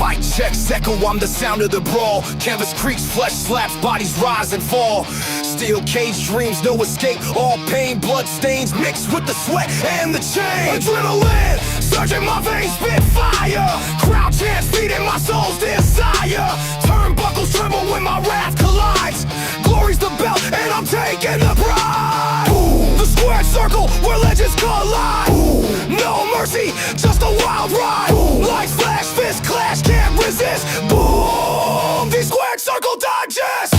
Mic checks echo, I'm the sound of the brawl. Canvas creaks, flesh slaps, bodies rise and fall. Steel cage dreams, no escape. All pain, blood stains mixed with the sweat and the chain. Adrenaline surging my veins, spit fire. Crowd chants feeding my soul's desire. Turnbuckles tremble when my wrath collides. Glory's the belt and I'm taking the pride. The squared circle where legends collide. No mercy, just a wild ride. Light flash, fist clash, can't resist. Boom, the squared circle digest.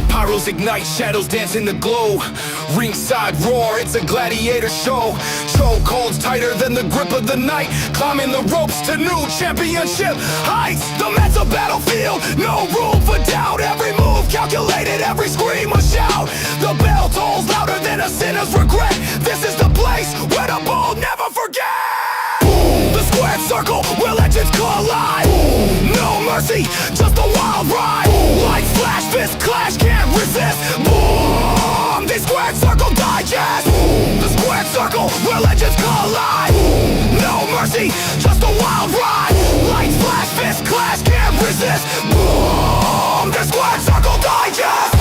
Pyros ignite, shadows dance in the glow. Ringside roar, it's a gladiator show. Chokeholds tighter than the grip of the night. Climbing the ropes to new championship heights. The mental battlefield, no room for doubt. Every move calculated, every scream a shout. The bell tolls louder than a sinner's regret. This is the place where the bold never forget. The squared circle where legends collide. No mercy, just a wild ride. Light flash, fist clash, can't resist. Boom, the squared circle digest. The squared circle where legends collide. No mercy, just a wild ride. Light flash, fist clash, can't resist. Boom, the squared circle digest.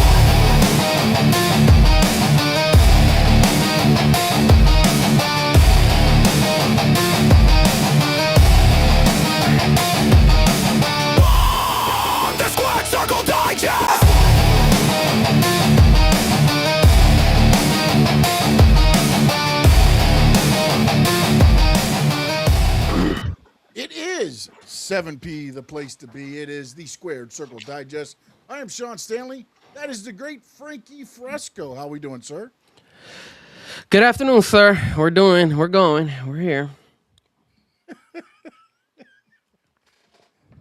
Circle Digest! It is 7P, the place to be. It is the Squared Circle Digest. I am Sean Stanley. That is the great Frankie Fresco. How we doing, sir? Good afternoon, sir. We're going. We're here.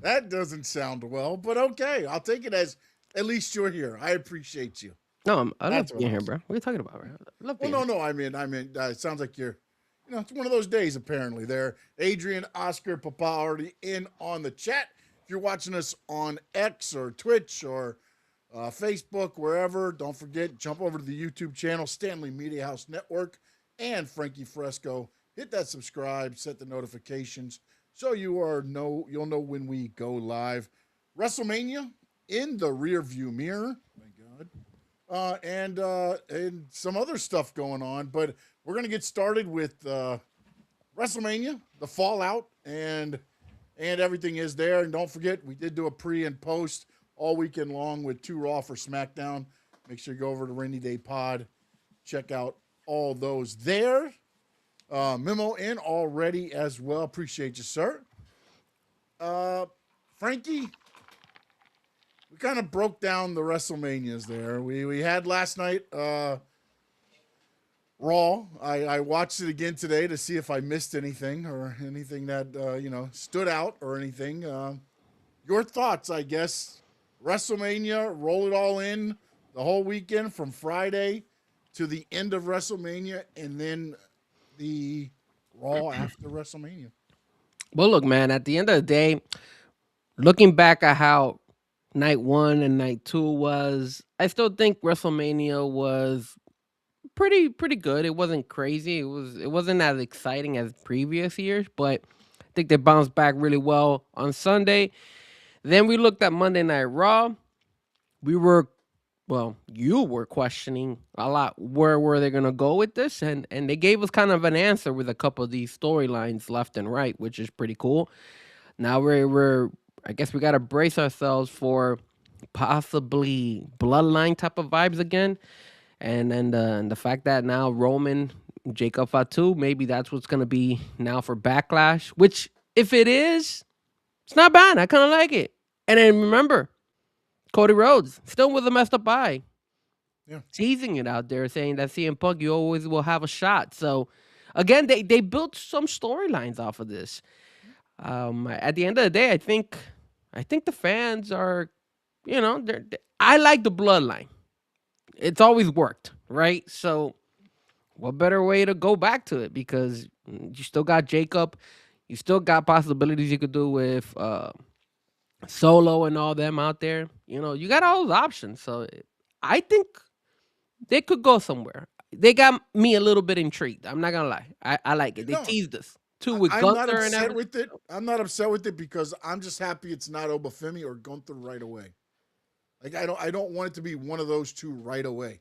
That doesn't sound well, but okay. I'll take it as at least you're here. I appreciate you. No, I love being here, bro. What are you talking about, bro? I love being here. No. I mean, it sounds like you're, it's one of those days apparently. There, Adrian, Oscar, Papa already in on the chat. If you're watching us on X or Twitch or Facebook, wherever, don't forget, jump over to the YouTube channel, Stanley Media House Network, and Frankie Fresco. Hit that subscribe, set the notifications. So you'll know when we go live. WrestleMania in the rear view mirror. Thank God. And some other stuff going on. But we're going to get started with WrestleMania, the fallout, and everything is there. And don't forget, we did do a pre and post all weekend long with 2 Raw for SmackDown. Make sure you go over to Rainy Day Pod. Check out all those there. Memo in already as well. Appreciate you, sir. Frankie, we kind of broke down the WrestleManias there. We had last night Raw. I watched it again today to see if I missed anything or anything that stood out or anything. Your thoughts, I guess. WrestleMania, roll it all in the whole weekend from Friday to the end of WrestleMania, and then the Raw after WrestleMania. Well, look, man, at the end of the day, looking back at how night 1 and night 2 was, I still think WrestleMania was pretty good. It wasn't crazy. It wasn't as exciting as previous years, but I think they bounced back really well on Sunday. Then we looked at Monday Night Raw. You were questioning a lot where were they going to go with this, and they gave us kind of an answer with a couple of these storylines left and right, which is pretty cool. Now I guess we got to brace ourselves for possibly bloodline type of vibes again, and the fact that now Roman, Jacob Fatu, maybe that's what's going to be now for Backlash, which if it is, it's not bad. I kind of like it. And then remember, Cody Rhodes, still with a messed up eye. Yeah. Teasing it out there, saying that CM Punk, you always will have a shot. So, again, they built some storylines off of this. At the end of the day, I think the fans are, I like the bloodline. It's always worked, right? So, what better way to go back to it? Because you still got Jacob. You still got possibilities you could do with Solo and all them out there. You got all those options. So I think they could go somewhere. They got me a little bit intrigued. I'm not gonna lie. I like it. They No, teased us too with I'm not Gunther and upset everything. with it. I'm not upset with it because I'm just happy it's not Obafemi or Gunther right away. Like I don't want it to be one of those two right away.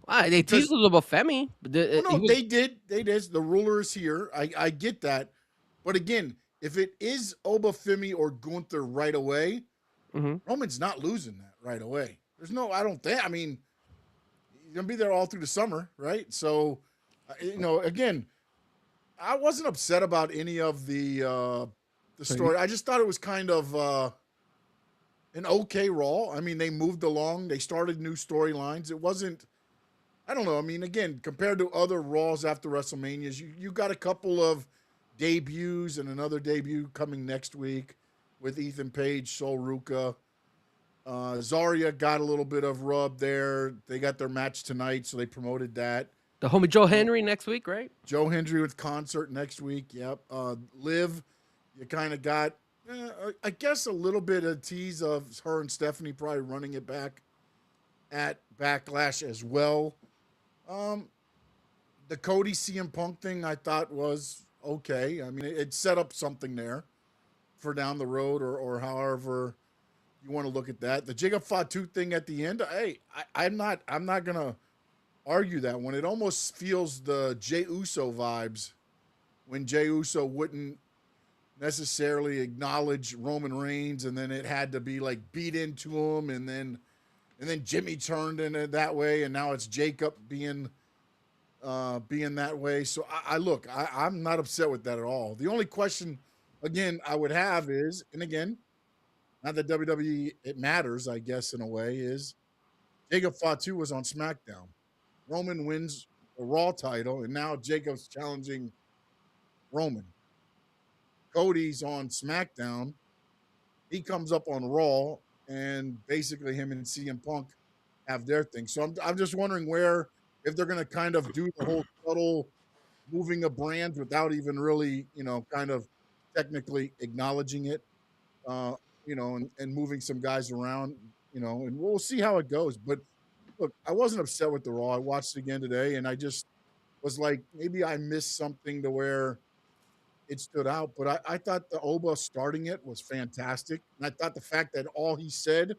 Why they teased Because us about Femi, but oh he no, was. they did. The ruler is here. I get that, but again, if it is Obafemi or Gunther right away, Mhm. Roman's not losing that right away. There's no, I don't think. I mean, he's gonna be there all through the summer, right? So, again, I wasn't upset about any of the story. I just thought it was kind of an okay Raw. I mean, they moved along. They started new storylines. It wasn't. I don't know. I mean, again, compared to other Raws after WrestleManias, you got a couple of debuts and another debut coming next week with Ethan Page, Sol Ruka. Zarya got a little bit of rub there. They got their match tonight, so they promoted that. The homie Joe Uh, Henry next week, right? Joe Hendry with concert next week. Yep. Liv, you kind of got, I guess, a little bit of tease of her and Stephanie probably running it back at Backlash as well. Um, the Cody CM Punk thing I thought was okay. I mean, it set up something there for down the road or however you want to look at that. The Jacob Fatu thing at the end, hey, I'm not gonna argue that one. It almost feels the Jey Uso vibes when Jey Uso wouldn't necessarily acknowledge Roman Reigns, and then it had to be like beat into him, and then Jimmy turned in it that way, and now it's Jacob being that way. So I'm not upset with that at all. The only question, again, I would have is, and again, not that WWE it matters, I guess in a way, is Jacob Fatu was on SmackDown. Roman wins a Raw title, and now Jacob's challenging Roman. Cody's on SmackDown. He comes up on Raw, and basically him and CM Punk have their thing. So I'm just wondering where if they're going to kind of do the whole subtle moving of brands without even really, kind of technically acknowledging it, uh, and moving some guys around, and we'll see how it goes. But look, I wasn't upset with the Raw. I watched it again today, and I just was like, maybe I missed something to where it stood out. But I thought the Oba starting it was fantastic. And I thought the fact that all he said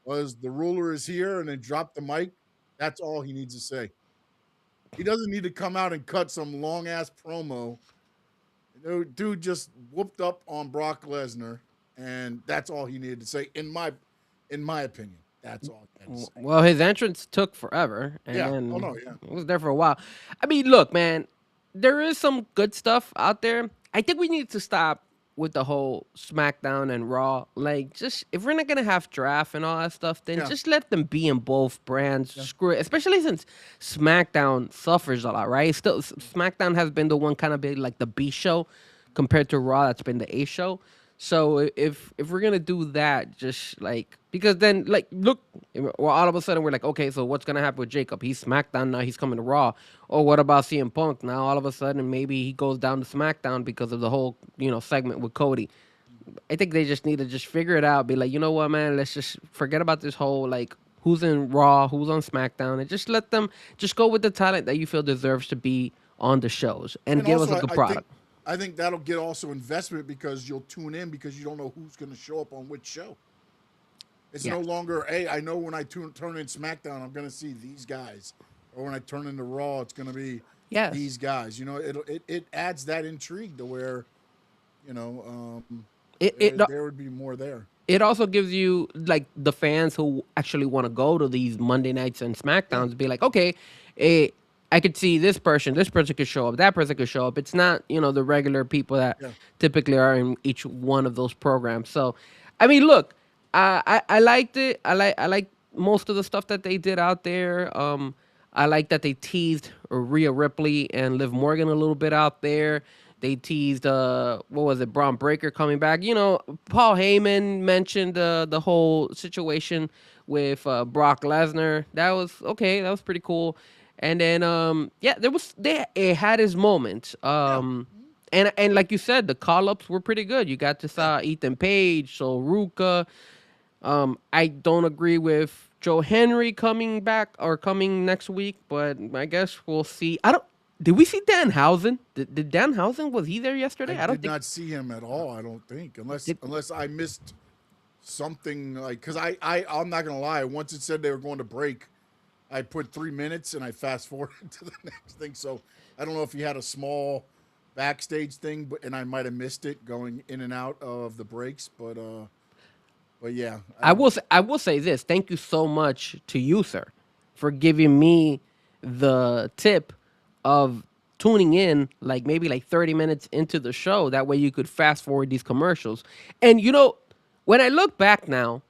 was the ruler is here and then drop the mic, that's all he needs to say. He doesn't need to come out and cut some long ass promo. Dude just whooped up on Brock Lesnar, and that's all he needed to say. In my opinion, that's all he had to say. Well, his entrance took forever, and Yeah. Oh then no. Yeah. it was there for a while. I mean, look, man, there is some good stuff out there. I think we need to stop with the whole SmackDown and Raw. Like, just if we're not gonna have draft and all that stuff, then Yeah. just let them be in both brands. Yeah. Screw it, especially since SmackDown suffers a lot, right? Still, SmackDown has been the one kind of big like the B show compared to Raw that's been the A show. So if we're gonna do that, just like because then like look, well all of a sudden we're like, okay, so what's gonna happen with Jacob? He's SmackDown now. He's coming to Raw. Or what about CM Punk? Now all of a sudden maybe he goes down to SmackDown because of the whole segment with Cody. I think they just need to just figure it out. Be like, you know what, man? Let's just forget about this whole like who's in Raw, who's on SmackDown, and just let them just go with the talent that you feel deserves to be on the shows and And give us also, a I, good I think product. I think that'll get also investment because you'll tune in because you don't know who's going to show up on which show. It's Yeah. no longer, hey, I know when I turn in SmackDown, I'm going to see these guys, or when I turn into Raw, it's going to be Yes. these guys. It adds that intrigue to where, you know, It there, it there would be more there. it also gives you like the fans who actually want to go to these Monday nights and Yeah, SmackDowns be like, okay, eh, I could see this person could show up, that person could show up. It's not the regular people that yeah, typically are in each one of those programs. So, I mean, look, I liked it. I like most of the stuff that they did out there. I like that they teased Rhea Ripley and Liv Morgan a little bit out there. They teased what was it, Braun Breaker coming back. Paul Heyman mentioned the whole situation with Brock Lesnar. That was okay. That was pretty cool. And then yeah, it had his moment. yeah, And like you said, the call ups were pretty good. You got to yeah, saw Ethan Page, so Ruka. I don't agree with Joe Henry coming back or coming next week, but I guess we'll see. I don't. Did we see Danhausen? Did Danhausen, was he there I yesterday? I don't did think. not see him at all. I don't think, Did, unless I missed something like because I'm not gonna lie. Once it said they were going to break, I put 3 minutes and I fast forwarded to the next thing. So I don't know if he had a small backstage thing, and I might have missed it going in and out of the breaks. But yeah, I will say this. Thank you so much to you, sir, for giving me the tip of tuning in like maybe like 30 minutes into the show. That way you could fast forward these commercials. And when I look back now,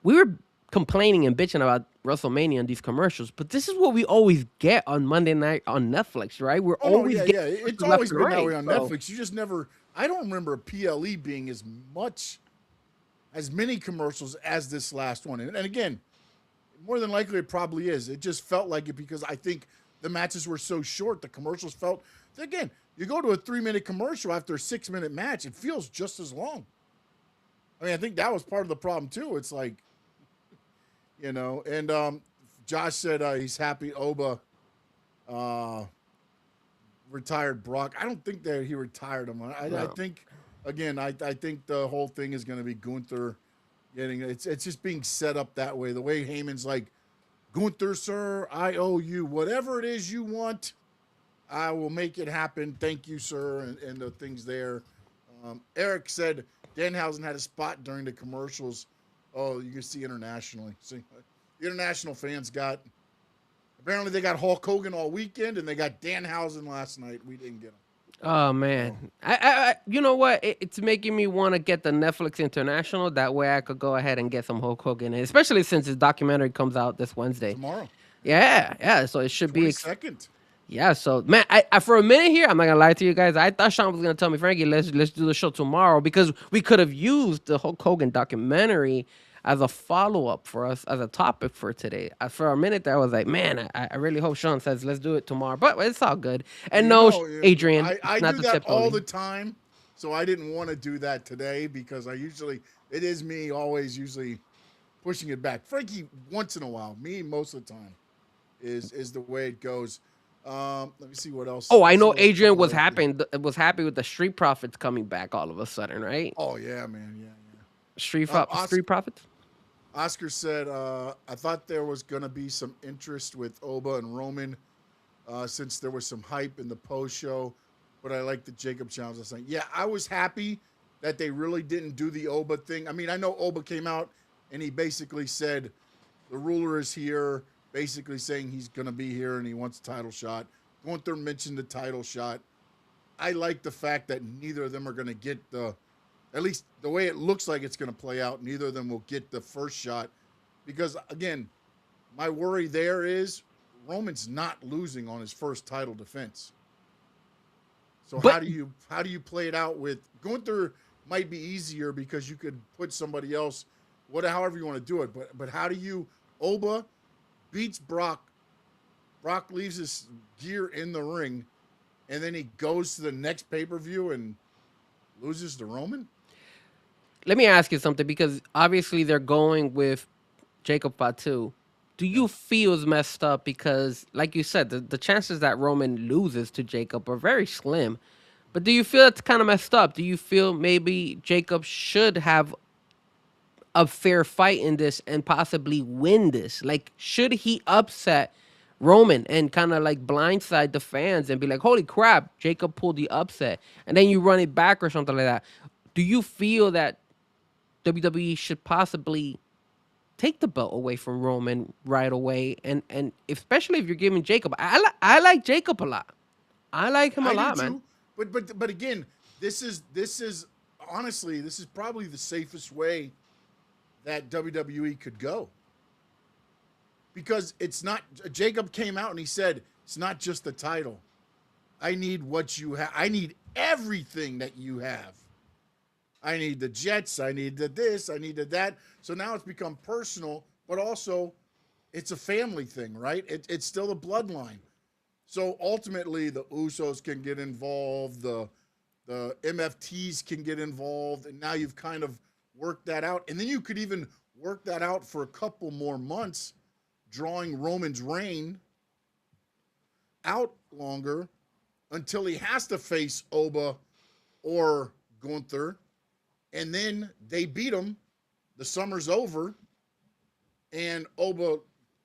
we were complaining and bitching about WrestleMania and these commercials, but this is what we always get on Monday night on Netflix, right? We're oh no, always yeah, getting yeah. It's commercials left always and been that right. way on So Netflix. You just never. I don't remember PLE being as many commercials as this last one. And again, more than likely it probably is. It just felt like it because I think the matches were so short. The commercials felt again. You go to a 3-minute commercial after a 6-minute match, it feels just as long. I mean, I think that was part of the problem too. It's like, and Josh said he's happy Oba retired Brock. I don't think that he retired him. I no. think again, I think the whole thing is going to be Gunther getting it's just being set up that way. The way Heyman's like, Gunther, sir, I owe you whatever it is you want. I will make it happen. Thank you, sir, and the things there. Eric said Danhausen had a spot during the commercials. Oh, you can see internationally. See, the international fans got. Apparently, they got Hulk Hogan all weekend, and they got Danhausen last night. We didn't get him. Oh man, you know what? It's making me want to get the Netflix International. That way, I could go ahead and get some Hulk Hogan, especially since his documentary comes out this Wednesday. Tomorrow, Yeah, yeah. So it should be. 22nd. Yeah. So man, I for a minute here, I'm not gonna lie to you guys. I thought Sean was gonna tell me, Frankie, let's do the show tomorrow because we could have used the Hulk Hogan documentary as a follow up for us as a topic for today. For a minute there, I was like, man, I really hope Sean says let's do it tomorrow, but it's all good. And no, Adrian, I it's not do the that tip all only. the time, so I didn't want to do that today because it is me always usually pushing it back. Frankie, once in a while, me most of the time, is the way it goes. Let me see what else. Oh, I know saw a Adrian couple was other things. happy with the Street Profits coming back all of a sudden, right? Oh yeah, man, yeah, Street Profits. Oscar said, I thought there was going to be some interest with Oba and Roman since there was some hype in the post show, but I like the Jacob challenge last night. Yeah, I was happy that they really didn't do the Oba thing. I mean, I know Oba came out and he basically said, the ruler is here, basically saying he's going to be here and he wants a title shot. Gunther mentioned the title shot. I like the fact that neither of them are going to get at least the way it looks like it's going to play out, neither of them will get the first shot. Because, again, my worry there is Roman's not losing on his first title defense. So how do you play it out with Gunther? Might be easier because you could put somebody else, however you want to do it. But how do you Oba beats Brock? Brock leaves his gear in the ring, and then he goes to the next pay-per-view and loses to Roman? Let me ask you something because obviously they're going with Jacob Fatu. Do you feel it's messed up because, like you said, the chances that Roman loses to Jacob are very slim? But do you feel it's kind of messed up? Do you feel maybe Jacob should have a fair fight in this and possibly win this? Like, should he upset Roman and kind of like blindside the fans and be like, holy crap, Jacob pulled the upset, and then you run it back or something like that? Do you feel that WWE should possibly take the belt away from Roman right away, and especially if you're giving Jacob, I like Jacob a lot. I like him a I do lot, man. too. But again, this is honestly, this is probably the safest way that WWE could go. Because it's not Jacob came out and he said, it's not just the title. I need what you have. I need everything that you have. I need the Jets. I need the this. I need the that. So now it's become personal, but also it's a family thing, right? It's still a bloodline. So ultimately, the Usos can get involved. The MFTs can get involved. And now you've kind of work that out. And then you could even work that out for a couple more months, drawing Roman's reign out longer until he has to face Oba or Gunther. And then they beat him. The summer's over. And Oba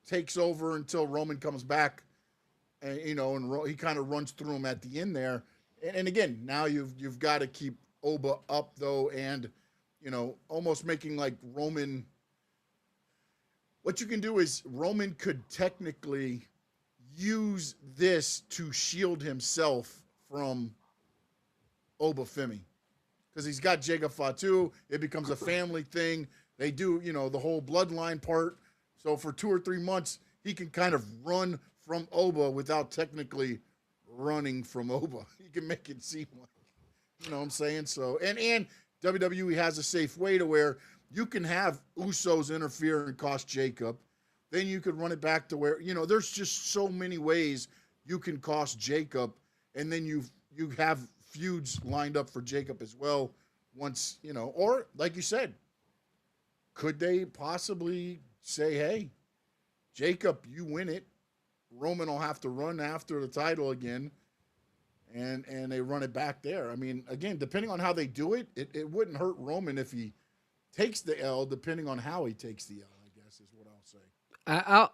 takes over until Roman comes back. And, and he kind of runs through him at the end there. And again, now you've got to keep Oba up, though, and, almost making like Roman. What you can do is Roman could technically use this to shield himself from Oba Femi. Because he's got Jacob Fatu. It becomes a family thing. They do, the whole bloodline part. So for 2 or 3 months, he can kind of run from Oba without technically running from Oba. He can make it seem like, you know what I'm saying? So, and WWE has a safe way to where you can have Usos interfere and cost Jacob. Then you could run it back to where, there's just so many ways you can cost Jacob. And then you have feuds lined up for Jacob as well once, or like you said, could they possibly say, hey, Jacob, you win it. Roman will have to run after the title again, and they run it back there. I mean, again, depending on how they do it, it wouldn't hurt Roman if he takes the L, depending on how he takes the L, I guess is what I'll say.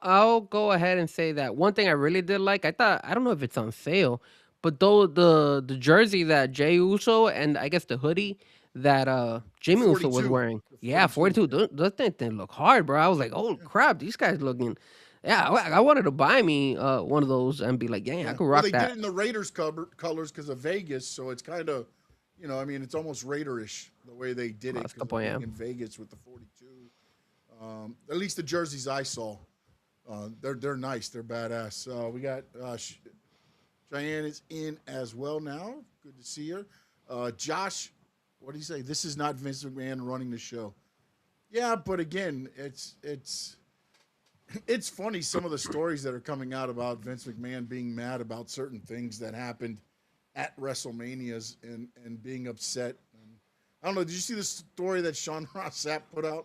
I'll go ahead and say that one thing I really did like. I don't know if it's on sale, but though the jersey that Jey Uso and I guess the hoodie that The Jimmy Uso was 42. wearing, The yeah, 42. 42. Those things didn't look hard, bro. I was like, oh crap, these guys looking. Yeah, I wanted to buy me one of those and be like, yeah, I Yeah. could Well, rock they did that. it in the Raiders colors because of Vegas, so it's kind of, it's almost Raiderish the way they did it That's a because good of point, being yeah. in Vegas with the 42. At least the jerseys I saw, they're nice. They're badass. We got Cheyenne is in as well now. Good to see her. Josh, what do you say? This is not Vince McMahon running the show. Yeah, but again, it's funny some of the stories that are coming out about Vince McMahon being mad about certain things that happened at WrestleManias and being upset. And I don't know. Did you see the story that Sean Ross Sapp put out?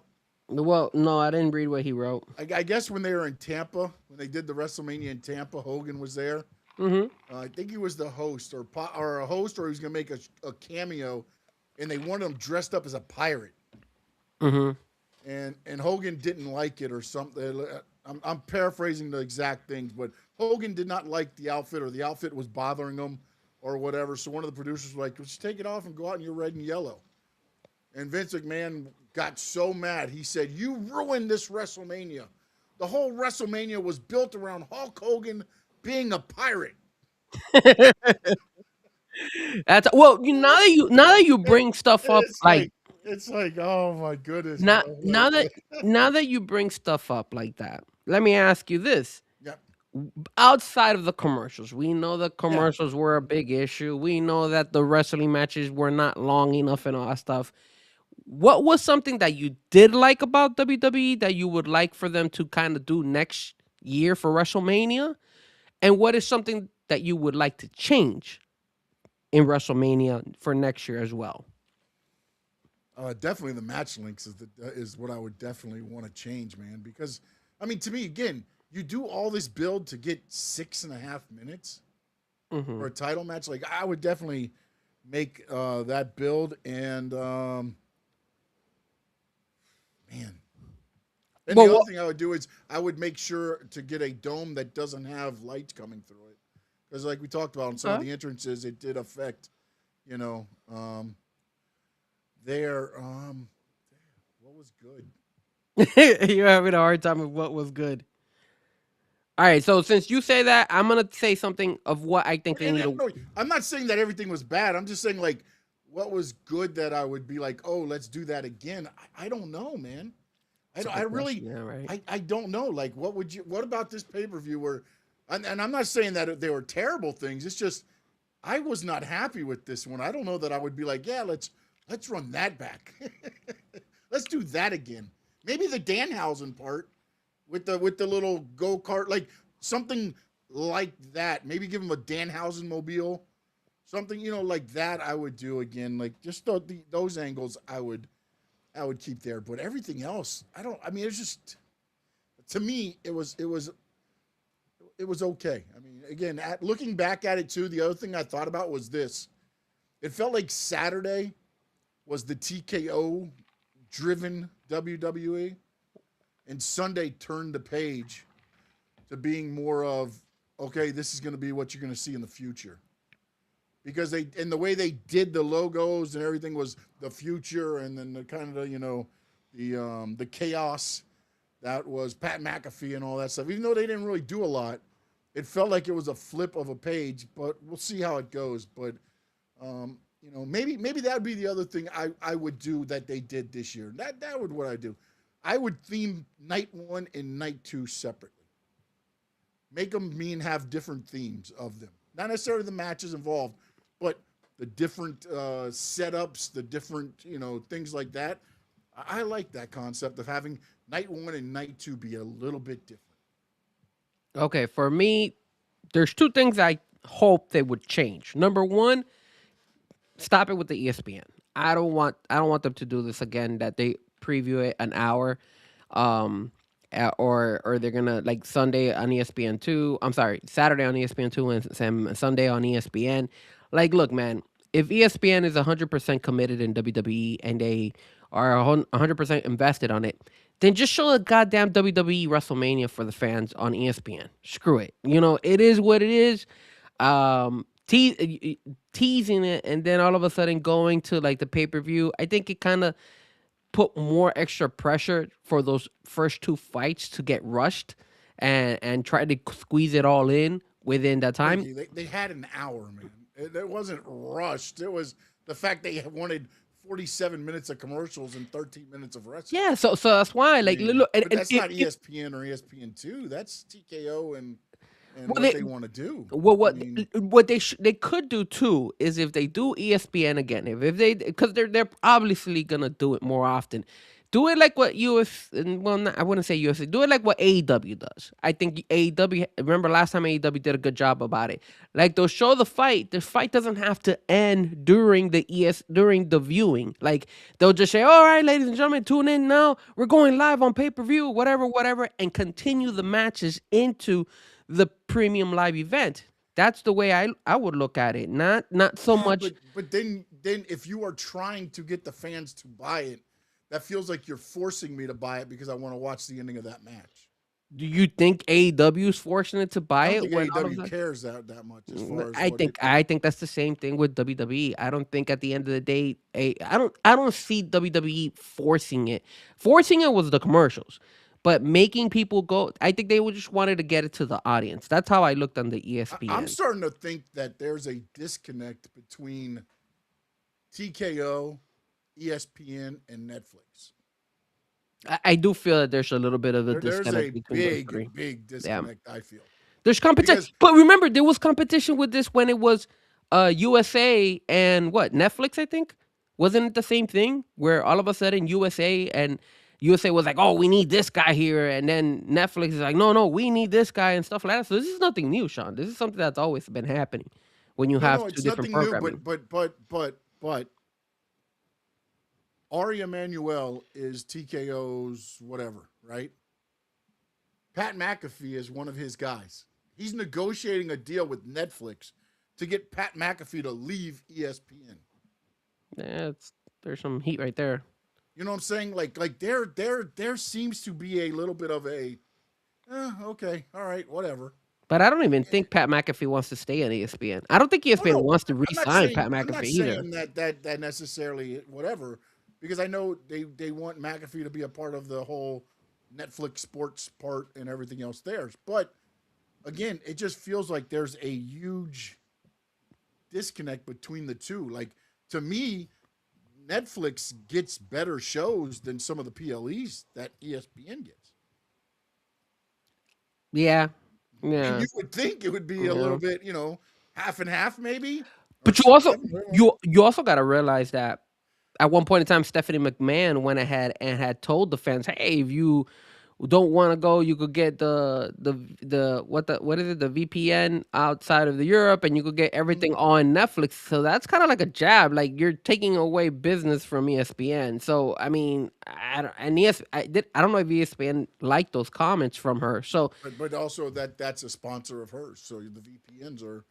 Well, no, I didn't read what he wrote. I guess when they were in Tampa, when they did the WrestleMania in Tampa, Hogan was there. Mm-hmm. I think he was the host or a host, or he was going to make a cameo, and they wanted him dressed up as a pirate. Mm-hmm. And Hogan didn't like it or something. I'm paraphrasing the exact things, but Hogan did not like the outfit, or the outfit was bothering him or whatever. So one of the producers was like, just take it off and go out in your red and yellow. And Vince McMahon got so mad. He said, you ruined this WrestleMania. The whole WrestleMania was built around Hulk Hogan being a pirate. That's well. Now that you bring stuff up It's like like, oh my goodness, now bro. now that now that you bring stuff up like that, let me ask you this: Yeah, outside of the commercials, we know the yeah. commercials were a big issue. We know that the wrestling matches were not long enough and all that stuff. What was something that you did like about WWE that you would like for them to kind of do next year for WrestleMania? And what is something that you would like to change in WrestleMania for next year as well? Definitely the match links is what I would definitely want to change, man. Because I mean, to me, again, you do all this build to get 6.5 minutes Hmm. for a title match. Like I would definitely make that build, and man. And Well, the other thing I would do is I would make sure to get a dome that doesn't have lights coming through it, because like we talked about in some of okay. the entrances, it did affect, you know, their what was good. You're having a hard time with what was good. All right, so since you say that, I'm gonna say something of what I think they need to. No, I'm not saying that everything was bad. I'm just saying like what was good that I would be like, oh, let's do that again. I don't know, man. It's a I good really, question, yeah, right? I don't know. Like, what about this pay per view where, and I'm not saying that they were terrible things. It's just, I was not happy with this one. I don't know that I would be like, yeah, let's run that back. Let's do that again. Maybe the Danhausen part with the little go kart, like something like that. Maybe give him a Danhausen mobile, something like that. I would do again, like just those angles. I would keep there. But everything else, I don't. I mean, it's just to me, it was okay. I mean, again, looking back at it too, the other thing I thought about was this. It felt like Saturday was the TKO driven WWE, and Sunday turned the page to being more of okay, this is going to be what you're going to see in the future. Because they and the way they did the logos and everything was the future, and then the kind of the chaos that was Pat McAfee and all that stuff. Even though they didn't really do a lot, it felt like it was a flip of a page. But we'll see how it goes. But maybe that would be the other thing I would do that they did this year. That would what I do. I would theme night one and night two separately. Make them have different themes of them. Not necessarily the matches involved, but the different setups, the different things like that. I like that concept of having night one and night two be a little bit different. Okay, for me, there's two things I hope they would change. Number one, stop it with the ESPN. I don't want them to do this again. That they preview it an hour, um, or they're gonna like Sunday on ESPN two. I'm sorry, Saturday on ESPN two and Sunday on ESPN. Like, look, man, if ESPN is 100% committed in WWE and they are 100% invested on it, then just show a goddamn WWE WrestleMania for the fans on ESPN. Screw it. It is what it is. Teasing it and then all of a sudden going to like the pay-per-view, I think it kind of put more extra pressure for those first two fights to get rushed and try to squeeze it all in within that time. They had an hour, man. It wasn't rushed. It was the fact they wanted 47 minutes of commercials and 13 minutes of wrestling. Yeah, so that's why, like, look, but that's not ESPN or ESPN2. That's TKO and what they want to do. Well, what they could do too is if they do ESPN again, if they because they're obviously gonna do it more often. Do it like what I wouldn't say UFC. Do it like what AEW does. I think AEW. Remember last time AEW did a good job about it. Like they'll show the fight. The fight doesn't have to end during the viewing. Like they'll just say, "All right, ladies and gentlemen, tune in now. We're going live on pay-per-view, whatever," and continue the matches into the premium live event. That's the way I would look at it. Not so much. But then if you are trying to get the fans to buy it, that feels like you're forcing me to buy it because I want to watch the ending of that match. Do you think AEW is forcing it to buy I it? don't think AEW cares that much as far as I think that's the same thing with WWE. I don't think at the end of the day, I don't see WWE forcing it. Forcing it was the commercials, but making people go. I think they would just wanted to get it to the audience. That's how I looked on the ESPN. I'm starting to think that there's a disconnect between TKO, ESPN, and Netflix. I do feel that there's a little bit of a disconnect. There's a between big disconnect, I feel. There's competition. But remember, there was competition with this when it was USA and what? Netflix, I think? Wasn't it the same thing? Where all of a sudden USA was like, oh, we need this guy here. And then Netflix is like, no, we need this guy and stuff like that. So this is nothing new, Sean. This is something that's always been happening when you have two different programming. But Ari Emanuel is TKO's whatever, right? Pat McAfee is one of his guys. He's negotiating a deal with Netflix to get Pat McAfee to leave ESPN. Yeah, there's some heat right there. You know what I'm saying? Like there seems to be a little bit of a, okay, all right, whatever. But I don't even think Pat McAfee wants to stay at ESPN. I don't think ESPN wants to re-sign Pat McAfee either. I'm not saying that necessarily whatever, because I know they want McAfee to be a part of the whole Netflix sports part and everything else there. But again, it just feels like there's a huge disconnect between the two. Like to me, Netflix gets better shows than some of the PLEs that ESPN gets. Yeah. And you would think it would be a little bit, half and half maybe. But you also got to realize that at one point in time, Stephanie McMahon went ahead and had told the fans, hey, if you don't want to go, you could get what is it, the VPN outside of the Europe, and you could get Mhm. everything on Netflix. So that's kind of like a jab, like you're taking away business from ESPN. So I mean, I don't, and I don't know if ESPN liked those comments from her. So But also that's a sponsor of hers. So the VPNs are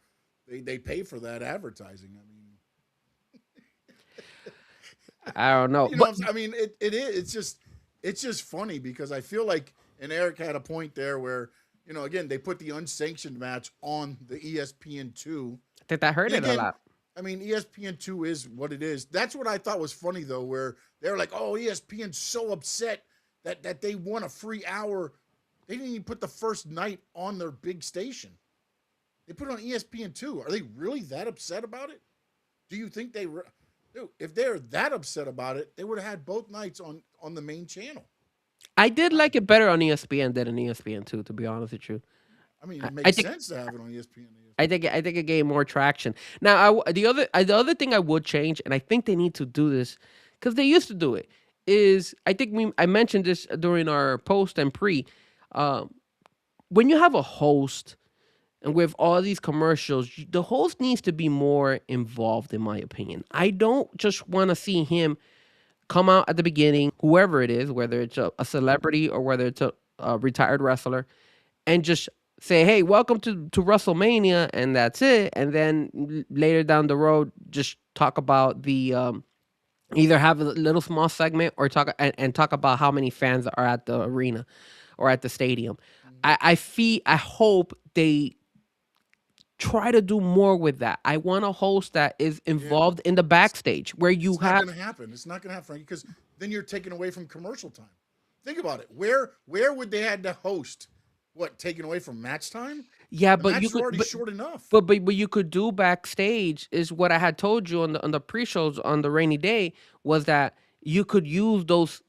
they pay for that advertising. I mean, I don't know, you know, but I mean, it is. It's just funny because I feel like, and Eric had a point there where, you know, again, they put the unsanctioned match on the ESPN2. I think that hurt And it a again, lot. I mean, ESPN2 is what it is. That's what I thought was funny though, where they're like, "Oh, ESPN's so upset that they won a free hour. They didn't even put the first night on their big station. They put it on ESPN2. Are they really that upset about it? Do you think dude, if they're that upset about it, they would have had both nights on the main channel. I did like it better on ESPN than on ESPN too, to be honest with you. I mean, I, it I makes think sense to have it on ESPN. I think it gained more traction. Now, the other thing I would change, and I think they need to do this because they used to do it. Is I think I mentioned this during our post and pre. Um, when you have a host and with all these commercials, the host needs to be more involved, in my opinion. I don't just want to see him come out at the beginning, whoever it is, whether it's a celebrity or whether it's a retired wrestler, and just say, "Hey, welcome to WrestleMania," and that's it. And then later down the road, just talk about the either have a little small segment or and talk about how many fans are at the arena or at the stadium. Mhm. I hope they try to do more with that. I want a host that is Yeah, involved in the it's backstage where you it's not have. going to happen. It's not going to happen, Frankie, because then you're taking away from commercial time. Think about it. Where would they had to host? What, taken away from match time? Yeah, The but match you is could, already short enough. but what you could do backstage is what I had told you on the pre-shows on the rainy day was that you could use those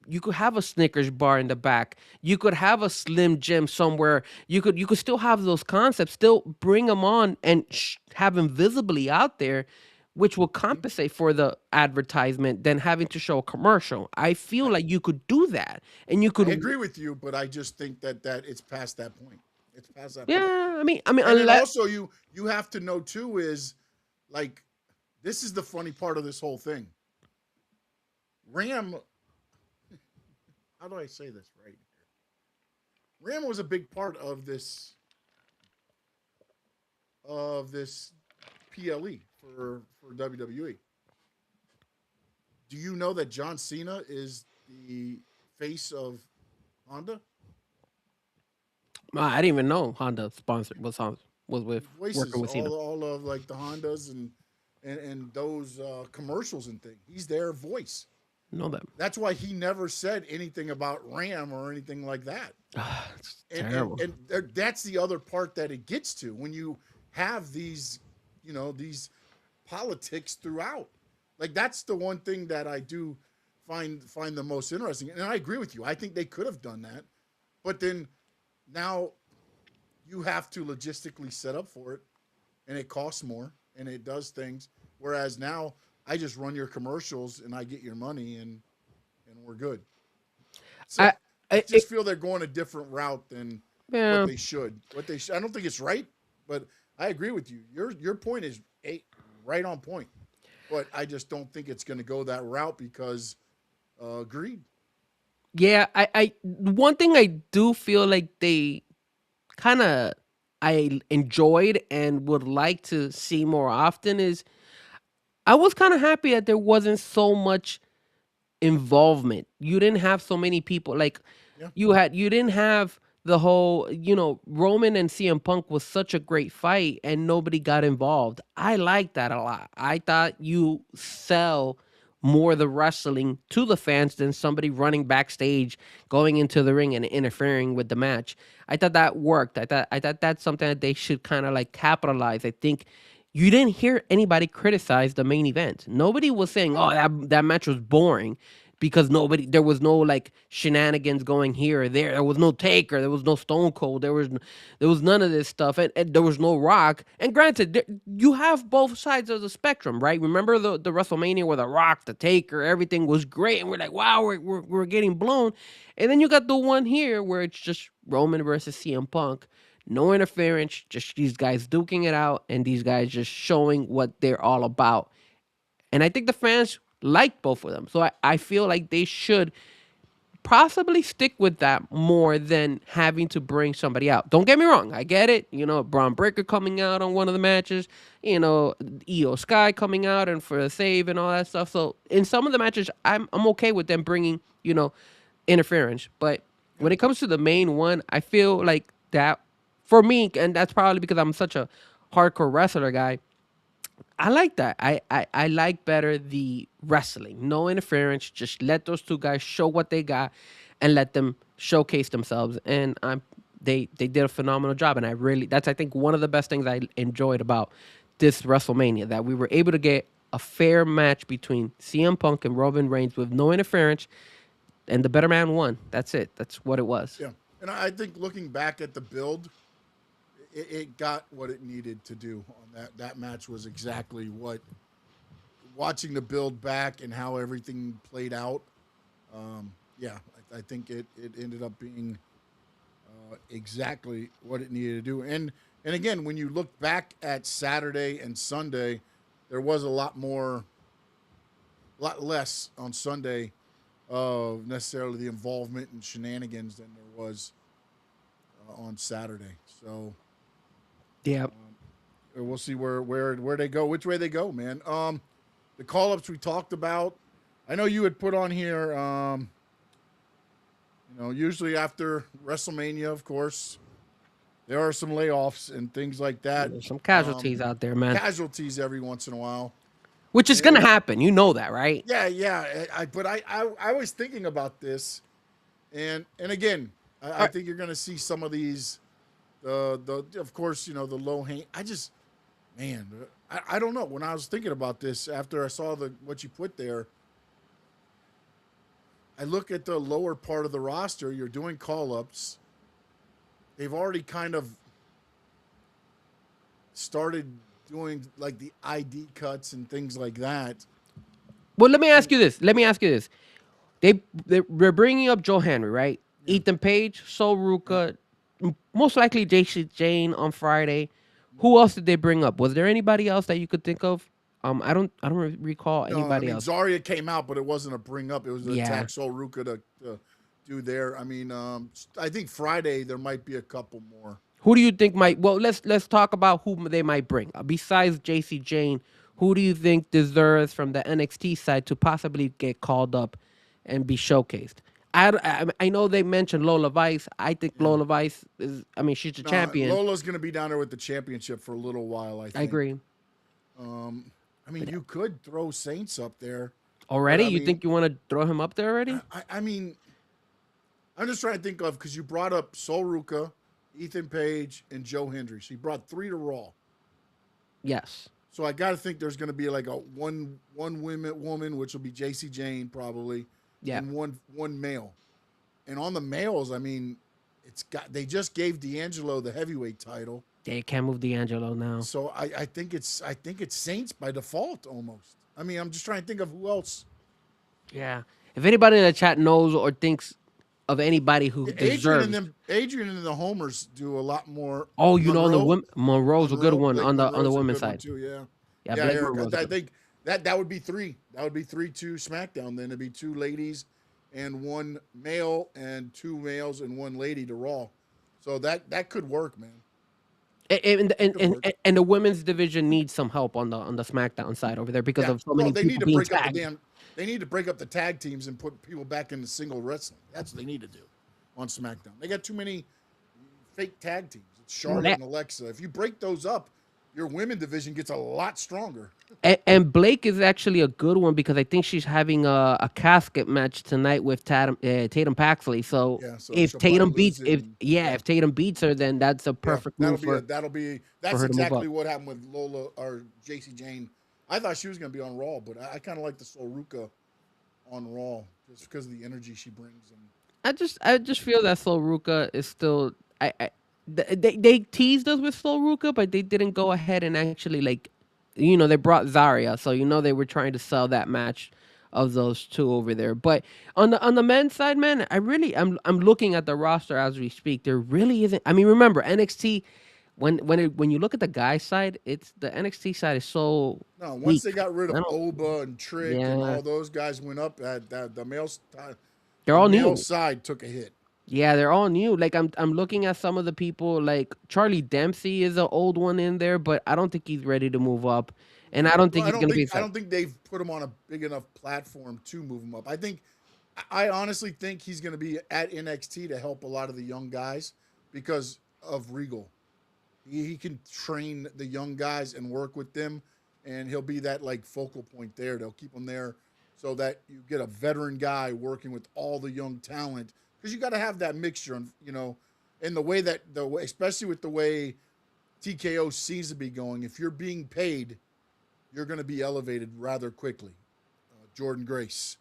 you could have a Snickers bar in the back. You could have a Slim Jim somewhere. You could still have those concepts, still bring them on and have them visibly out there, which will Mhm. compensate for the advertisement than having to show a commercial. I feel I, like you could do that, and you I could. agree with you, but I just think that it's past that point. It's past that point. Yeah, I mean, And then unless. also you have to know too is like this is the funny part of this whole thing. Ram, how do I say this right here? Ram was a big part of this PLE for WWE. Do you know that John Cena is the face of Honda? I didn't even know Honda sponsored was He with working voices with Cena. all of like the Hondas and those commercials and things. He's their voice. Know that. That's why he never said anything about Ram or anything like that. It's And and terrible. and that's the other part that it gets to when you have these, you know, these politics throughout. Like that's the one thing that I do find the most interesting. And I agree with you. I think they could have done that, but then now you have to logistically set up for it, and it costs more, and it does things. Whereas now I just run your commercials and I get your money, and we're good. So I, I I it, just feel they're going a different route than what yeah. they should. I don't think it's right, but I agree with you. Your point is right on point. But I just don't think it's going to go that route because greed. Yeah, one thing I do feel like they kind of I enjoyed and would like to see more often is I was kind of happy that there wasn't so much involvement. You didn't have so many people like Yeah. you didn't have the whole, Roman and CM Punk was such a great fight and nobody got involved. I like that a lot. I thought you sell more the wrestling to the fans than somebody running backstage, going into the ring and interfering with the match. I thought that worked. I thought that's something that they should kind of like capitalize. I think you didn't hear anybody criticize the main event. Nobody was saying, "Oh, that match was boring." because there was no like shenanigans going here or there. There was no Taker, there was no Stone Cold, there was none of this stuff, and there was no Rock. And granted, you have both sides of the spectrum, right? Remember the WrestleMania where the Rock, the Taker, everything was great, and we're like, wow, we're getting blown. And then you got the one here where it's just Roman versus CM Punk. No interference, just these guys duking it out and these guys just showing what they're all about. And I think the fans like both of them. So I feel like they should possibly stick with that more than having to bring somebody out. Don't get me wrong. I get it. You know, Braun Breaker coming out on one of the matches, Io Sky coming out and for a save and all that stuff. So in some of the matches, I'm okay with them bringing, interference. But when it comes to the main one, I feel like that for me, and that's probably because I'm such a hardcore wrestler guy, I like that. I like better the wrestling. No interference. Just let those two guys show what they got and let them showcase themselves. And they did a phenomenal job. And that's I think one of the best things I enjoyed about this WrestleMania, that we were able to get a fair match between CM Punk and Roman Reigns with no interference, and the better man won. That's it. That's what it was. Yeah. And I think looking back at the build, it got what it needed to do on that. That match was exactly what, watching the build back and how everything played out. I think it ended up being exactly what it needed to do. And again, when you look back at Saturday and Sunday, there was a lot less on Sunday of necessarily the involvement and shenanigans than there was on Saturday. So Yeah. we'll see where they go, which way they go, man. The call ups we talked about. I know you had put on here. Usually after WrestleMania, of course, there are some layoffs and things like that. There's some casualties out there, man. Casualties every once in a while. Which is gonna happen. You know that, right? Yeah. But I was thinking about this, and again, I think you're going to see some of these. Of course, the low hang. I don't know. When I was thinking about this after I saw what you put there, I look at the lower part of the roster. You're doing call ups. They've already kind of started doing like the ID cuts and things like that. Well, let me ask you this. They're bringing up Joe Henry, right? Yeah. Ethan Page, Sol Ruka, most likely JC Jane on Friday. Who else did they bring up? Was there anybody else that you could think of? I don't recall anybody else. Zarya came out, but it wasn't a bring up. It was an attack Sol Ruka to do there. I mean, I think Friday there might be a couple more. Who do you think might? Well, let's talk about who they might bring. Besides JC Jane, who do you think deserves from the NXT side to possibly get called up and be showcased? I know they mentioned Lola Vice. I think Lola Vice is. I mean, she's the champion. Lola's going to be down there with the championship for a little while. I agree. I mean, you could throw Saints up there already. You think you want to throw him up there already? I mean, I'm just trying to think of, because you brought up Sol Ruka, Ethan Page, and Joe Hendry. So you brought 3 to Raw. Yes. So I got to think there's going to be like a one woman, which will be JC Jane probably. Yeah. And one male. And on the males, I mean, they just gave D'Angelo the heavyweight title. They can't move D'Angelo now. So I think it's Saints by default almost. I mean, I'm just trying to think of who else. Yeah. If anybody in the chat knows or thinks of anybody who deserves. Adrian and the Homers do a lot more. Oh, Monroe's a good one on the women's side. Too, yeah. Eric, I think that would be 3. That would be 3 to SmackDown. Then it'd be 2 ladies and 1 male, and 2 males and 1 lady to Raw. So that could work, man. And the women's division needs some help on the SmackDown side over there because of so many people being tagged. They need to break up the tag teams and put people back into single wrestling. That's what they need to do on SmackDown. They got too many fake tag teams. It's Charlotte and Alexa. If you break those up, your women division gets a lot stronger. And Blake is actually a good one because I think she's having a casket match tonight with Tatum Paxley. So if Tatum beats her, then that's a perfect move that's exactly what happened with Lola or JC Jane. I thought she was going to be on Raw, but I kind of like the Sol Ruka on Raw. just because of the energy she brings. And I just feel that Slow Ruka is still they teased us with Slow Ruka, but they didn't go ahead and actually like, they brought Zarya, so they were trying to sell that match of those two over there. But on the men's side, man, I'm looking at the roster as we speak. There really isn't. I mean, remember NXT when you look at the guy side, it's the NXT side is so no, once weak. they got rid I of don't. Oba and Trick and Yeah, all those guys went up, that they're the all male new. side took a hit. Yeah, they're all new. Like I'm looking at some of the people. Like Charlie Dempsey is an old one in there, but I don't think he's ready to move up, and I don't Well, think he's gonna be I set. don't think they've put him on a big enough platform to move him up. I honestly think he's going to be at NXT to help a lot of the young guys because of Regal. He can train the young guys and work with them, and he'll be that like focal point there. They'll keep him there so that you get a veteran guy working with all the young talent because you got to have that mixture, and in the way that especially with the way TKO seems to be going. If you're being paid, you're going to be elevated rather quickly. Jordan Grace,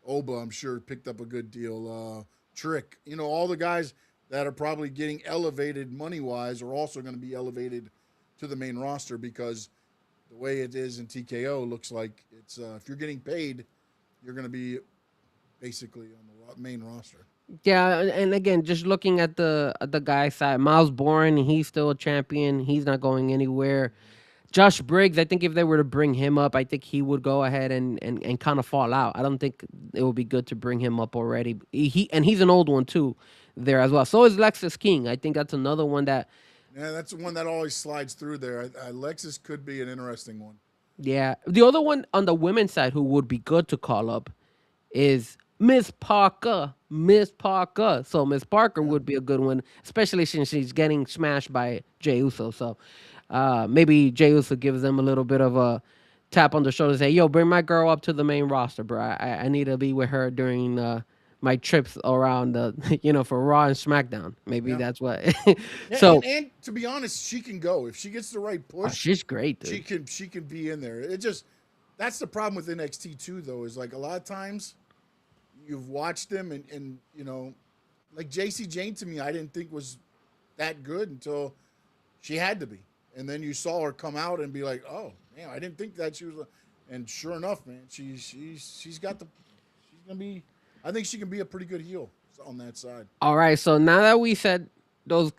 Oba, I'm sure picked up a good deal. Trick, all the guys that are probably getting elevated money wise are also going to be elevated to the main roster because the way it is in TKO looks like it's if you're getting paid, you're going to be basically on the main roster. Yeah, and again, just looking at the guy side, Miles Bourne, he's still a champion. He's not going anywhere. Josh Briggs, I think if they were to bring him up, I think he would go ahead and kind of fall out. I don't think it would be good to bring him up already. He's an old one too, there as well. So is Lexus King. I think that's another one that, Yeah, that's the one that always slides through there. Lexus could be an interesting one. yeah. The other one on the women's side who would be good to call up is Miss Parker. Miss Parker. So Miss Parker Yeah. would be a good one, especially since she's getting smashed by Jey Uso. So maybe Jey Uso gives them a little bit of a tap on the shoulder, say, "Yo, bring my girl up to the main roster, bro. I need to be with her during my trips around the for Raw and SmackDown. Maybe Yeah. that's what." Yeah, So and to be honest, she can go if she gets the right push. she's great, She dude. can she can be in there. It just that's the problem with NXT too, though. Is like a lot of times you've watched them and like JC Jane to me, I didn't think was that good until she had to be, and then you saw her come out and be like, oh man, I didn't think that she was. And sure enough, man, she's got the she's gonna be. I think she can be a pretty good heel on that side. All right, so now that we said those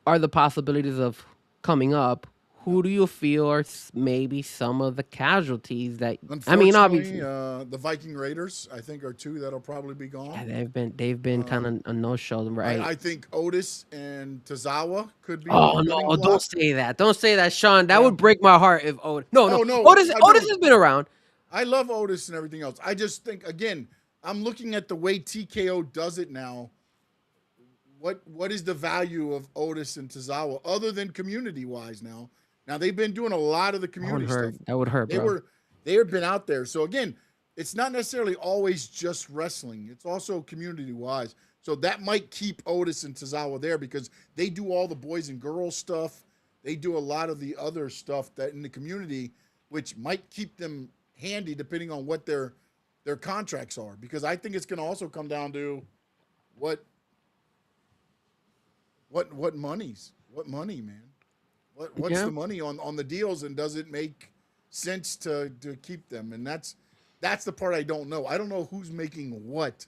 are the possibilities of coming up, Yeah. who do you feel are maybe some of the casualties that I mean, Unfortunately, obviously, the Viking Raiders, I think, are two that'll probably be yeah, gone. they've been kind Um, of a no show, right? I think Otis and Tozawa could be on the Oh cutting no, don't block. say that. Don't say that, Sean. That Yeah. would break my heart if Otis. No, no. Oh no, Otis no. has been around. I love Otis and everything else. I just think again, I'm looking at the way TKO does it now. What is the value of Otis and Tozawa other than community wise now? Now they've been doing a lot of the That would community stuff. hurt. That would hurt, They bro. were they have been out there. So again, it's not necessarily always just wrestling. It's also community wise. So that might keep Otis and Tozawa there because they do all the boys and girls stuff. They do a lot of the other stuff that in the community, which might keep them handy depending on what their contracts are. Because I think it's going to also come down to what what money, man. What's Yeah. the money on the deals, and does it make sense to keep them? And that's the part I don't know. I don't know who's making what.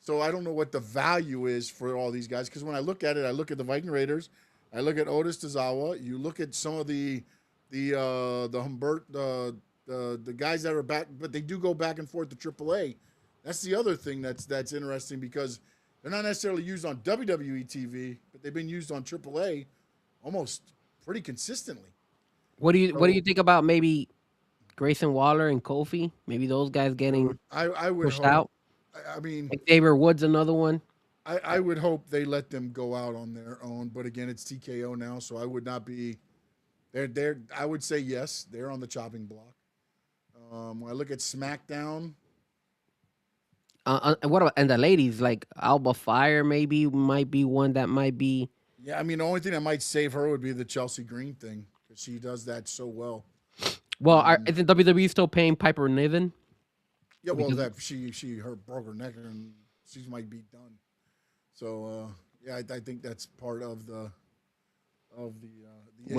So I don't know what the value is for all these guys. Because when I look at it, I look at the Viking Raiders, I look at Otis Tozawa. You look at some of the Humbert the guys that are back, but they do go back and forth to AAA. That's the other thing that's interesting because they're not necessarily used on WWE TV, but they've been used on AAA almost pretty consistently. What do you So think about maybe Grayson Waller and Kofi? Maybe those guys getting I would pushed hope. out. I mean, Like Xavier Woods, another one. I would hope they let them go out on their own. But again, it's TKO now, so I would not be. They're. I would say yes. They're on the chopping block. When I look at SmackDown, What about and the ladies like Alba Fire? Maybe might be one that might be. yeah, I mean the only thing that might save her would be the Chelsea Green thing because she does that so well. Well, Um, isn't WWE still paying Piper Niven? Yeah, well, because that she her broke her neck and she might be done. So yeah, I think that's part of the one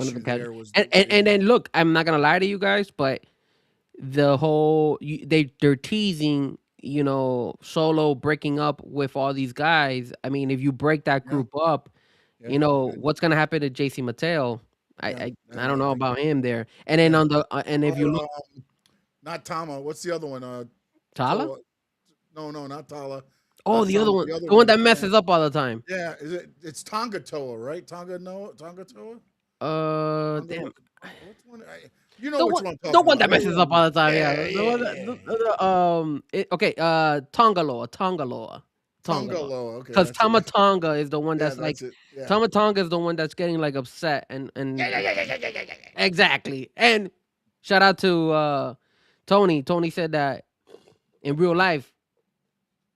of the issue catch there was and, the and way and then look, I'm not gonna lie to you guys, but the whole they're teasing, Solo breaking up with all these guys. I mean, if you break that yeah group up, yeah what's gonna happen to JC Mateo? I yeah I, I and don't I know think about him there. And then yeah on the and if you or look not Tama. What's the other one? Tala, Toa. No, not Tala. oh, Not the other Tama. one, The other the one one. that Yeah, messes up all the time. yeah. It's Tonga Toa, right? Tonga Noah. Tonga Toa. Tonga. Damn. What's one? You know which one I'm The talking one about. that I know messes what I up mean. all the time, yeah. Yeah, The one that, yeah, yeah. okay, Tongaloa, Tonga Tongaloa, Loa. Okay, because that's it. Tama Tonga is the one Yeah, that's that's like, it. Yeah. Tama Tonga is the one that's getting like upset Yeah, and yeah, yeah, yeah, yeah, yeah, yeah. exactly. And shout out to Tony. Tony said that in real life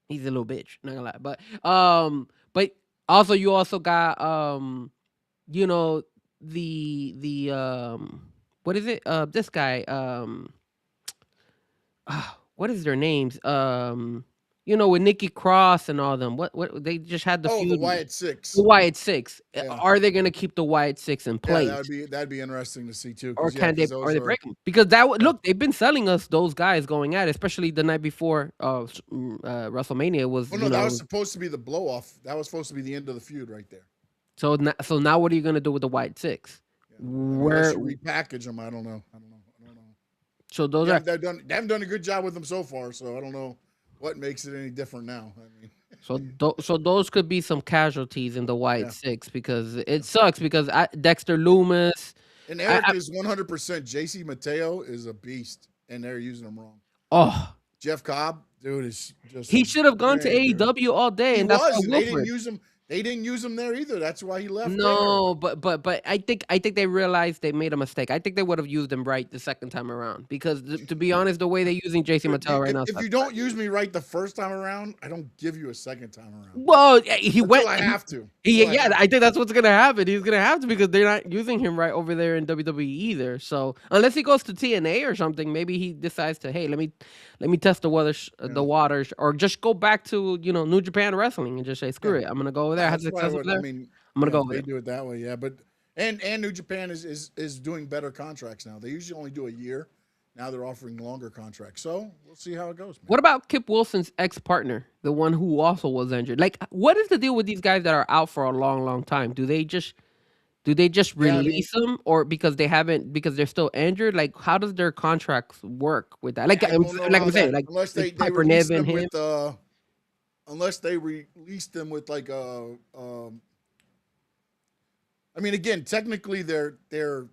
he's a little bitch. Not gonna lie, but also you also got you know the what is it? This guy what is their names? With Nikki Cross and all them. What they just had the Oh, the feud. Wyatt The Six. Wyatt Six. Yeah, Are they gonna keep the Wyatt Six in yeah. place, That'd be interesting to see too. or Because yeah, can they? because Or those they are break them? Because that would yeah. look. They've been selling us those guys going at it, especially the night before WrestleMania was. Well, no, that was supposed to be the blow off. That was supposed to be the end of the feud right there. So now what are you gonna do with the Wyatt Six? Yeah. I mean, unless Where you repackage them, I don't know. I don't know. I don't know. so those are They haven't done a good job with them so far, so I don't know what makes it any different now. I mean, so those could be some casualties in the Wyatt yeah, Six because yeah. it sucks because Dexter Loomis. And I, Eric I is 100%. JC Mateo is a beast, and they're using him wrong. oh Jeff Cobb, dude, is just he a should have gone to banger. AEW all day, He and that's why was, and they didn't Wilfred. use him. They didn't use him there either. That's why he left there. No, but I think they realized they made a mistake. I think they would have used him right the second time around because to be honest, the way they're using JC Dude, Mattel right now, if you sucks. don't use me right the first time around, I don't give you a second time around Well, he until went. I have to. Yeah, I think that's what's gonna happen. He's gonna have to because they're not using him right over there in WWE either. So unless he goes to TNA or something, maybe he decides to hey, let me test Yeah. the waters, or just go back to New Japan Wrestling and just say screw Yeah. it. I'm gonna go over there. No, I had that's what I success over would. I there. mean, I'm gonna yeah, go if over they there. do it that way, yeah. But and New Japan is doing better contracts now. They usually only do a year. Now they're offering longer contracts. So we'll see how it goes, man. What about Kip Wilson's ex partner, the one who also was injured? Like, what is the deal with these guys that are out for a long, long time? Do they just Yeah, I mean, release them, or because they're still injured? Like, how does their contracts work with that? Like, I don't know like how I'm saying, that like unless they Piper release Niven, them him. with unless they release them with like a I mean, again, technically they're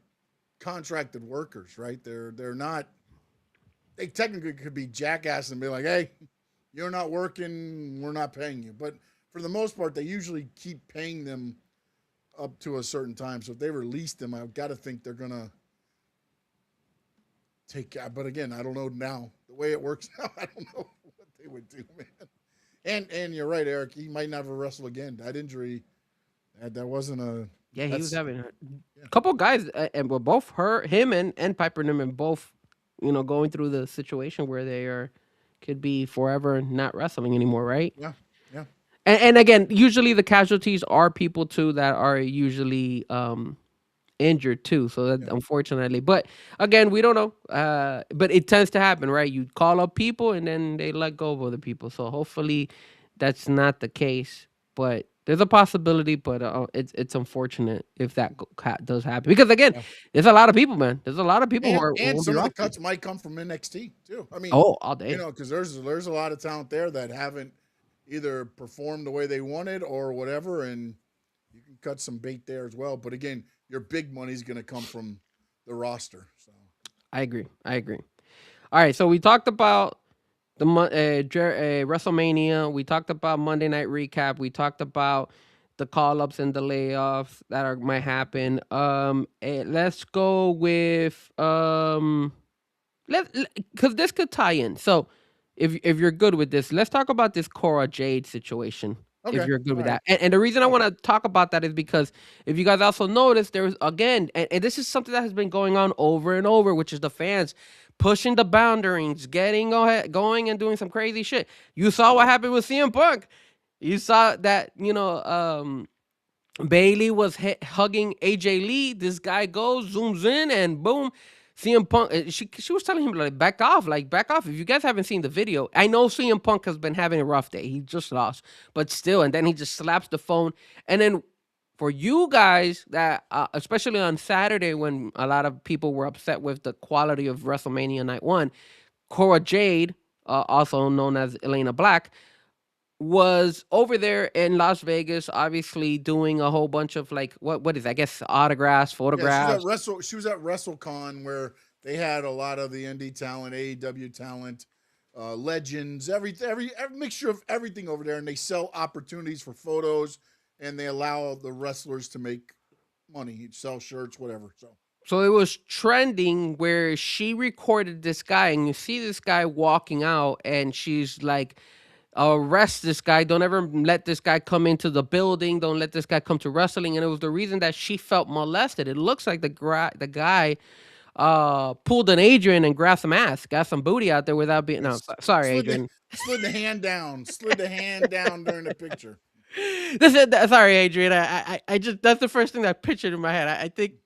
contracted workers, right? They're not. They technically could be jackass and be like, "Hey, you're not working, we're not paying you." But for the most part, they usually keep paying them up to a certain time. So if they release them, I've got to think they're gonna take. But again, I don't know now. The way it works now, I don't know what they would do, man. And you're right, Eric. He might never wrestle again. That injury, that wasn't a. Yeah, he was That's having a yeah, couple guys, and were both him and Piper Niven both, going through the situation where they could be forever not wrestling anymore, right? yeah, yeah, And again, usually the casualties are people too that are usually injured too. So that yeah. unfortunately, but again, we don't know. But it tends to happen, right? You call up people and then they let go of other people. So hopefully, that's not the case. But there's a possibility. But it's unfortunate if that does happen because again, Yeah. there's a lot of people, man. There's a lot of people who And will be some of the rosters. cuts might come from NXT too. I mean, Oh, all day. because there's a lot of talent there that haven't either performed the way they wanted or whatever, and you can cut some bait there as well. But again, your big money's going to come from the roster. So I agree. I agree. All right, so we talked about the WrestleMania. We talked about Monday Night Recap. We talked about the call ups and the layoffs that might happen. Let's go with because this could tie in. So if you're good with this, let's talk about this Cora Jade situation. If okay, you're good all with right, that, and the reason I want to talk about that is because if you guys also notice, there's again, and this is something that has been going on over and over, which is the fans pushing the boundaries, going and doing some crazy shit. You saw what happened with CM Punk. You saw that, Bailey was hugging AJ Lee. This guy goes, zooms in, and boom, CM Punk. She was telling him like back off, like back off. If you guys haven't seen the video, I know CM Punk has been having a rough day. He just lost, but still, and then he just slaps the phone. And then for you guys that, especially on Saturday when a lot of people were upset with the quality of WrestleMania Night One, Cora Jade, also known as Elena Black, was over there in Las Vegas, obviously doing a whole bunch of like what is I guess autographs, Yeah, she was at photographs. She was at WrestleCon where they had a lot of the indie talent, AEW talent, legends, every mixture of everything over there, and they sell opportunities for photos, and they allow the wrestlers to make money, sell shirts, whatever. So So it was trending where she recorded this guy, and you see this guy walking out, and she's like, arrest this guy. Don't ever let this guy come into the building. Don't let this guy come to wrestling. And it was the reason that she felt molested. It looks like the guy pulled an Adrian and grabbed some ass, got some booty out there without being. No, yes, sorry, Adrian. slid the hand down during the picture. Sorry, Adrian. I just that's the first thing that I pictured in my head.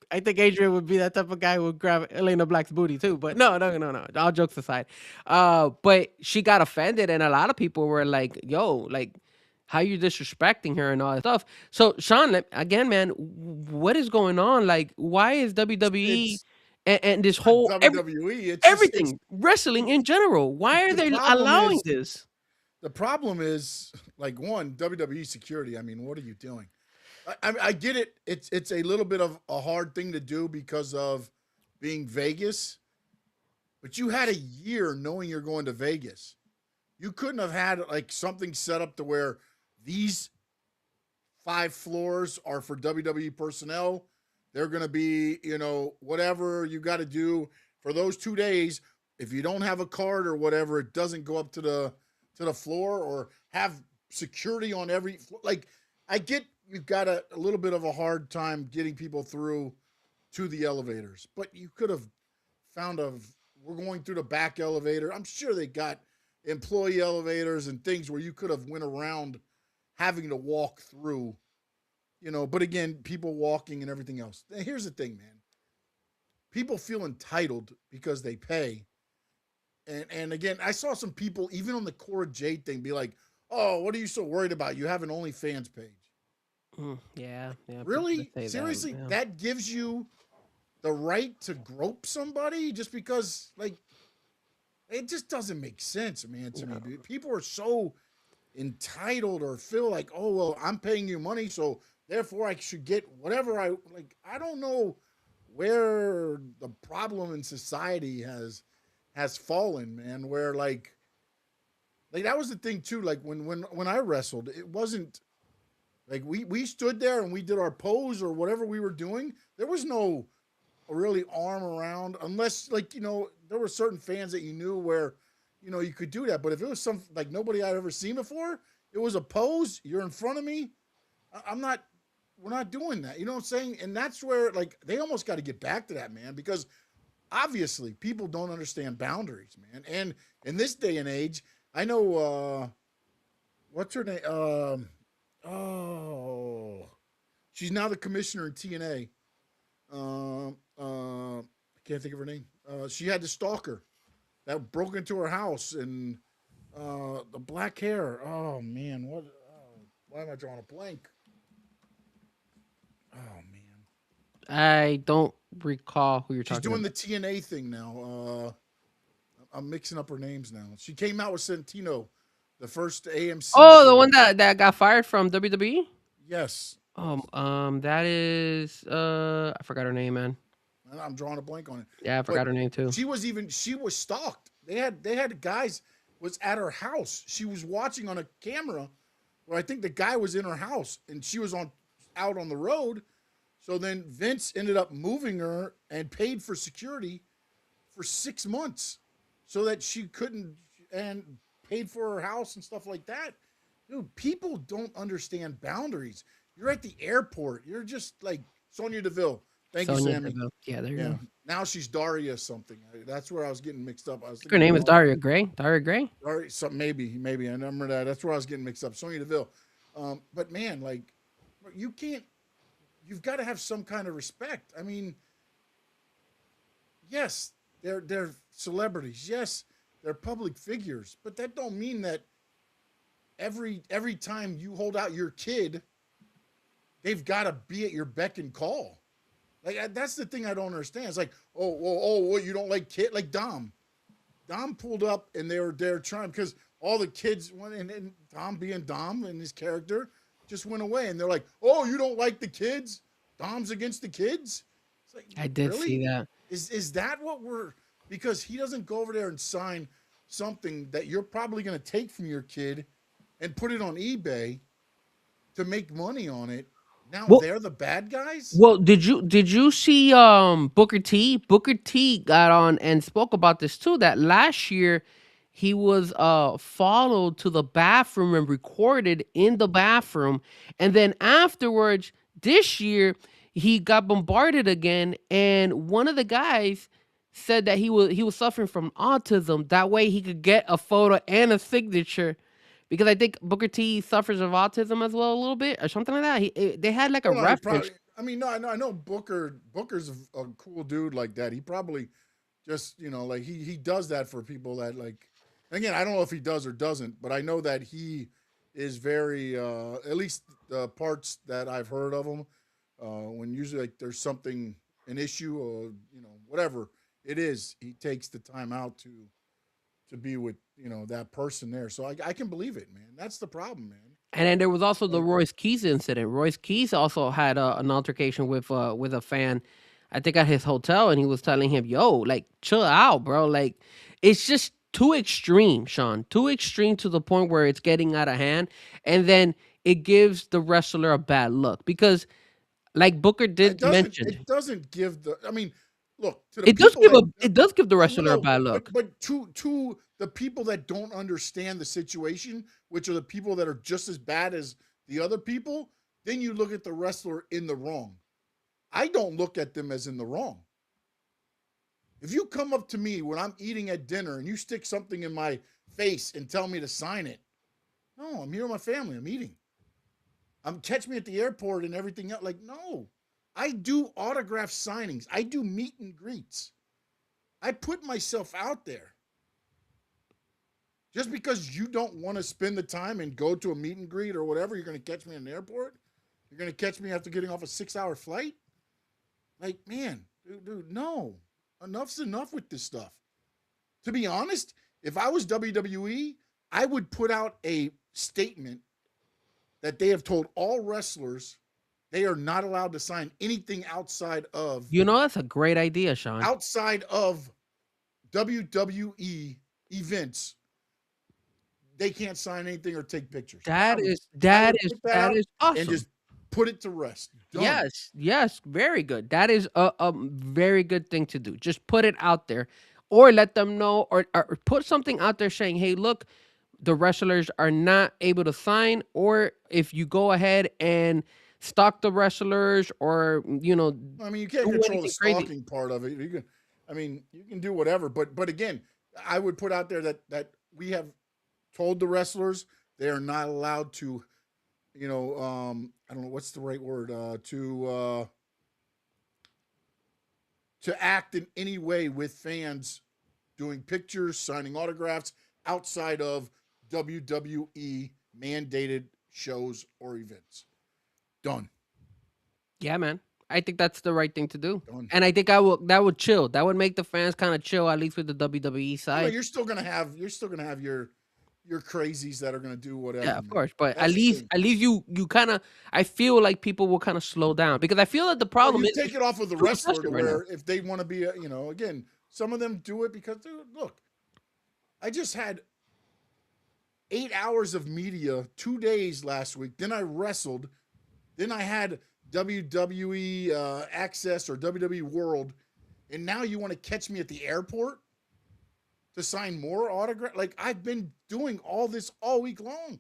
I think Adrian would be that type of guy who would grab Elena Black's booty too. But no, no, no, no. All jokes aside, but she got offended, and a lot of people were like, "Yo, like, how you disrespecting her and all that stuff." So, Sean, again, man, what is going on? Like, why is WWE It's and this not whole WWE. It's everything wrestling in general? Why are the they problem allowing is this? the problem is like one WWE security. I mean, what are you doing? I get it. It's a little bit of a hard thing to do because of being Vegas, but you had a year knowing you're going to Vegas. You couldn't have had like something set up to where these 5 floors are for WWE personnel. They're going to be, whatever you got to do for those 2 days. If you don't have a card or whatever, it doesn't go up to the floor, or have security on every floor. Like, I get you've got a little bit of a hard time getting people through to the elevators, but you could have found we're going through the back elevator. I'm sure they got employee elevators and things where you could have went around having to walk through, but again, people walking and everything else. Here's the thing, man. People feel entitled because they pay. And again, I saw some people, even on the Cora Jade thing, be like, "Oh, what are you so worried about? You have an OnlyFans page." Yeah, yeah. Really? Say Seriously? yeah. That gives you the right to grope somebody just because, like, it just doesn't make sense, man, to me. Dude. People are so entitled or feel like, "Oh, well, I'm paying you money, so therefore I should get whatever I like." I don't know where the problem in society has fallen, man, where like that was the thing too. Like when I wrestled, it wasn't like we stood there and we did our pose or whatever we were doing. There was no really arm around, unless like there were certain fans that you knew where you could do that. But if it was some like nobody I'd ever seen before, it was a pose. You're in front of me. I'm not. We're not doing that. You know what I'm saying? And that's where like they almost got to get back to that, man, because obviously people don't understand boundaries, man. And in this day and age, I know what's her name? Oh, she's now the commissioner in TNA. I can't think of her name. She had the stalker that broke into her house, and the black hair. Oh man, what? Why am I drawing a blank? Oh man, I don't recall who you're she's talking doing the about. TNA thing now. I'm mixing up her names now. She came out with Santino, the first AMC Oh, the show. one that got fired from WWE. Yes, yes. That is I forgot her name, man. I'm drawing a blank on it. Yeah, I But forgot her name too. she was stalked. They had guys was at her house. She was watching on a camera where I think the guy was in her house and she was out on the road. So then Vince ended up moving her and paid for security for 6 months so that she couldn't, and paid for her house and stuff like that. Dude, people don't understand boundaries. You're at the airport. You're just like Sonya Deville. Thank you, Sonya Sammy. Deville. Yeah, there you Yeah. go. Now she's Daria something. That's where I was getting mixed up. I was Her thinking name is Dawn. Daria Gray. Daria Gray. Daria, maybe. I remember that. That's where I was getting mixed up. Sonya Deville. But man, like, you can't. You've got to have some kind of respect. I mean, yes, they're celebrities. Yes, they're public figures. But that don't mean that every time you hold out your kid, they've got to be at your beck and call. Like that's the thing I don't understand. It's like, what you don't like kid like Dom. Dom pulled up and they were there trying because all the kids went and Dom being Dom and his character just went away and they're like, oh, you don't like the kids? Dom's against the kids? It's like, I did really? see that. Is that what we're because he doesn't go over there and sign something that you're probably gonna take from your kid and put it on eBay to make money on it. Now Well, they're the bad guys? well, did you see Booker T? Booker T got on and spoke about this too. That last year he was followed to the bathroom and recorded in the bathroom, and then afterwards this year he got bombarded again, and one of the guys said that he was suffering from autism. That way he could get a photo and a signature. Because I think Booker T suffers of autism as well a little bit or something like that. They had like a Oh no, he reference. probably. I mean, no, I know Booker. Booker's a cool dude like that. He probably just like he does that for people that like. Again, I don't know if he does or doesn't, but I know that he is very. At least the parts that I've heard of him, when usually like there's something an issue or whatever it is, he takes the time out to be with that person there. So I can believe it, man. That's the problem, man. And then there was also the Like Royce Keys incident. Royce Keys also had an altercation with a fan, I think at his hotel, and he was telling him, "Yo, like chill out, bro. Like it's just too extreme, Sean. Too extreme to the point where it's getting out of hand, and then it gives the wrestler a bad look because, like Booker it did doesn't mention, it doesn't give the I mean, look, to the it does people give that the no, wrestler a no, bad but look. to the people that don't understand the situation, which are the people that are just as bad as the other people, then you look at the wrestler in the wrong. I don't look at them as in the wrong. If you come up to me when I'm eating at dinner and you stick something in my face and tell me to sign it, no, I'm here with my family. I'm eating. Catch me at the airport and everything else. Like, no. I do autograph signings. I do meet and greets. I put myself out there. Just because you don't want to spend the time and go to a meet and greet or whatever, you're going to catch me in an airport. You're going to catch me after getting off a 6-hour flight. Like, man, dude, no. Enough's enough with this stuff. To be honest, if I was WWE, I would put out a statement that they have told all wrestlers they are not allowed to sign anything That's a great idea, Sean. outside of WWE events. They can't sign anything or take pictures. That is I that would is put that that out is and awesome. just put it to rest. Done. Yes, yes, very good. That is a very good thing to do. Just put it out there, or let them know, or put something out there saying, "Hey, look, the wrestlers are not able to sign." Or if you go ahead and stalk the wrestlers, or I mean, you can't do control the anything crazy. stalking part of it. You can do whatever, but again, I would put out there that we have told the wrestlers they are not allowed to, I don't know what's the right word, to act in any way with fans, doing pictures, signing autographs outside of WWE mandated shows or events. Done. Yeah, man. I think that's the right thing to do, Done. and I think that would chill. That would make the fans kind of chill, at least with the WWE Oh no, side. you're still gonna have your crazies that are gonna do Yeah, whatever, of man. course, but at That's the least thing. at least you kind of, I feel like people will kind of slow down because I feel that the Well, problem you is take it's it off of the too wrestler to excessive right now. where if they want to be, again, some of them do it because, dude, look, I just had 8 hours of media 2 days last week. Then I wrestled. Then I had WWE Access or WWE World, and now you want to catch me at the airport to sign more autograph? Like I've been doing all this all week long,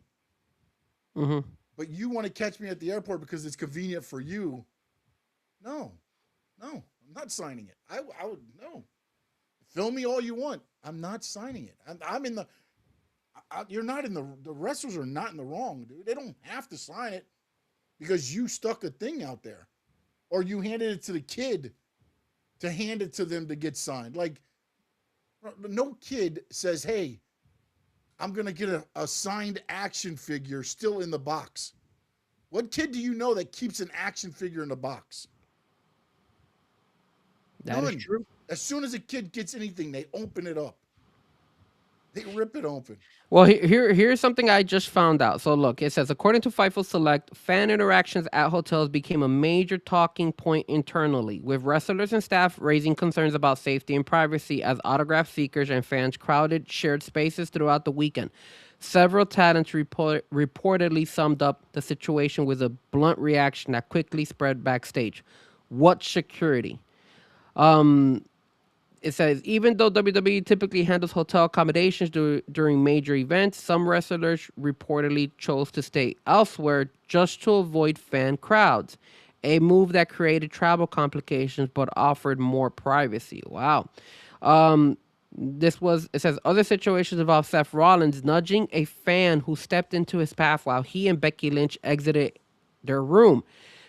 Hmm. but you want to catch me at the airport because it's convenient for you? No, No, I'm not signing it. I would no. Film me all you want. I'm not signing it. I'm in the. You're not in the wrestlers are not in the wrong, dude. They don't have to sign it because you stuck a thing out there, or you handed it to the kid to hand it to them to get signed. Like no kid says, "Hey, I'm gonna get a signed action figure still in the box." What kid do you know that keeps an action figure in the box? That is None. true. As soon as a kid gets anything, they open it up. They rip it open. Well, here's something I just found out. So look, it says according to FIFO Select, fan interactions at hotels became a major talking point internally, with wrestlers and staff raising concerns about safety and privacy as autograph seekers and fans crowded shared spaces throughout the weekend. Several talents reportedly summed up the situation with a blunt reaction that quickly spread backstage. What security? It says even though WWE typically handles hotel accommodations during major events, some wrestlers reportedly chose to stay elsewhere just to avoid fan crowds. A move that created travel complications but offered more privacy. Wow. Um, it says other situations involve Seth Rollins nudging a fan who stepped into his path while he and Becky Lynch exited their room.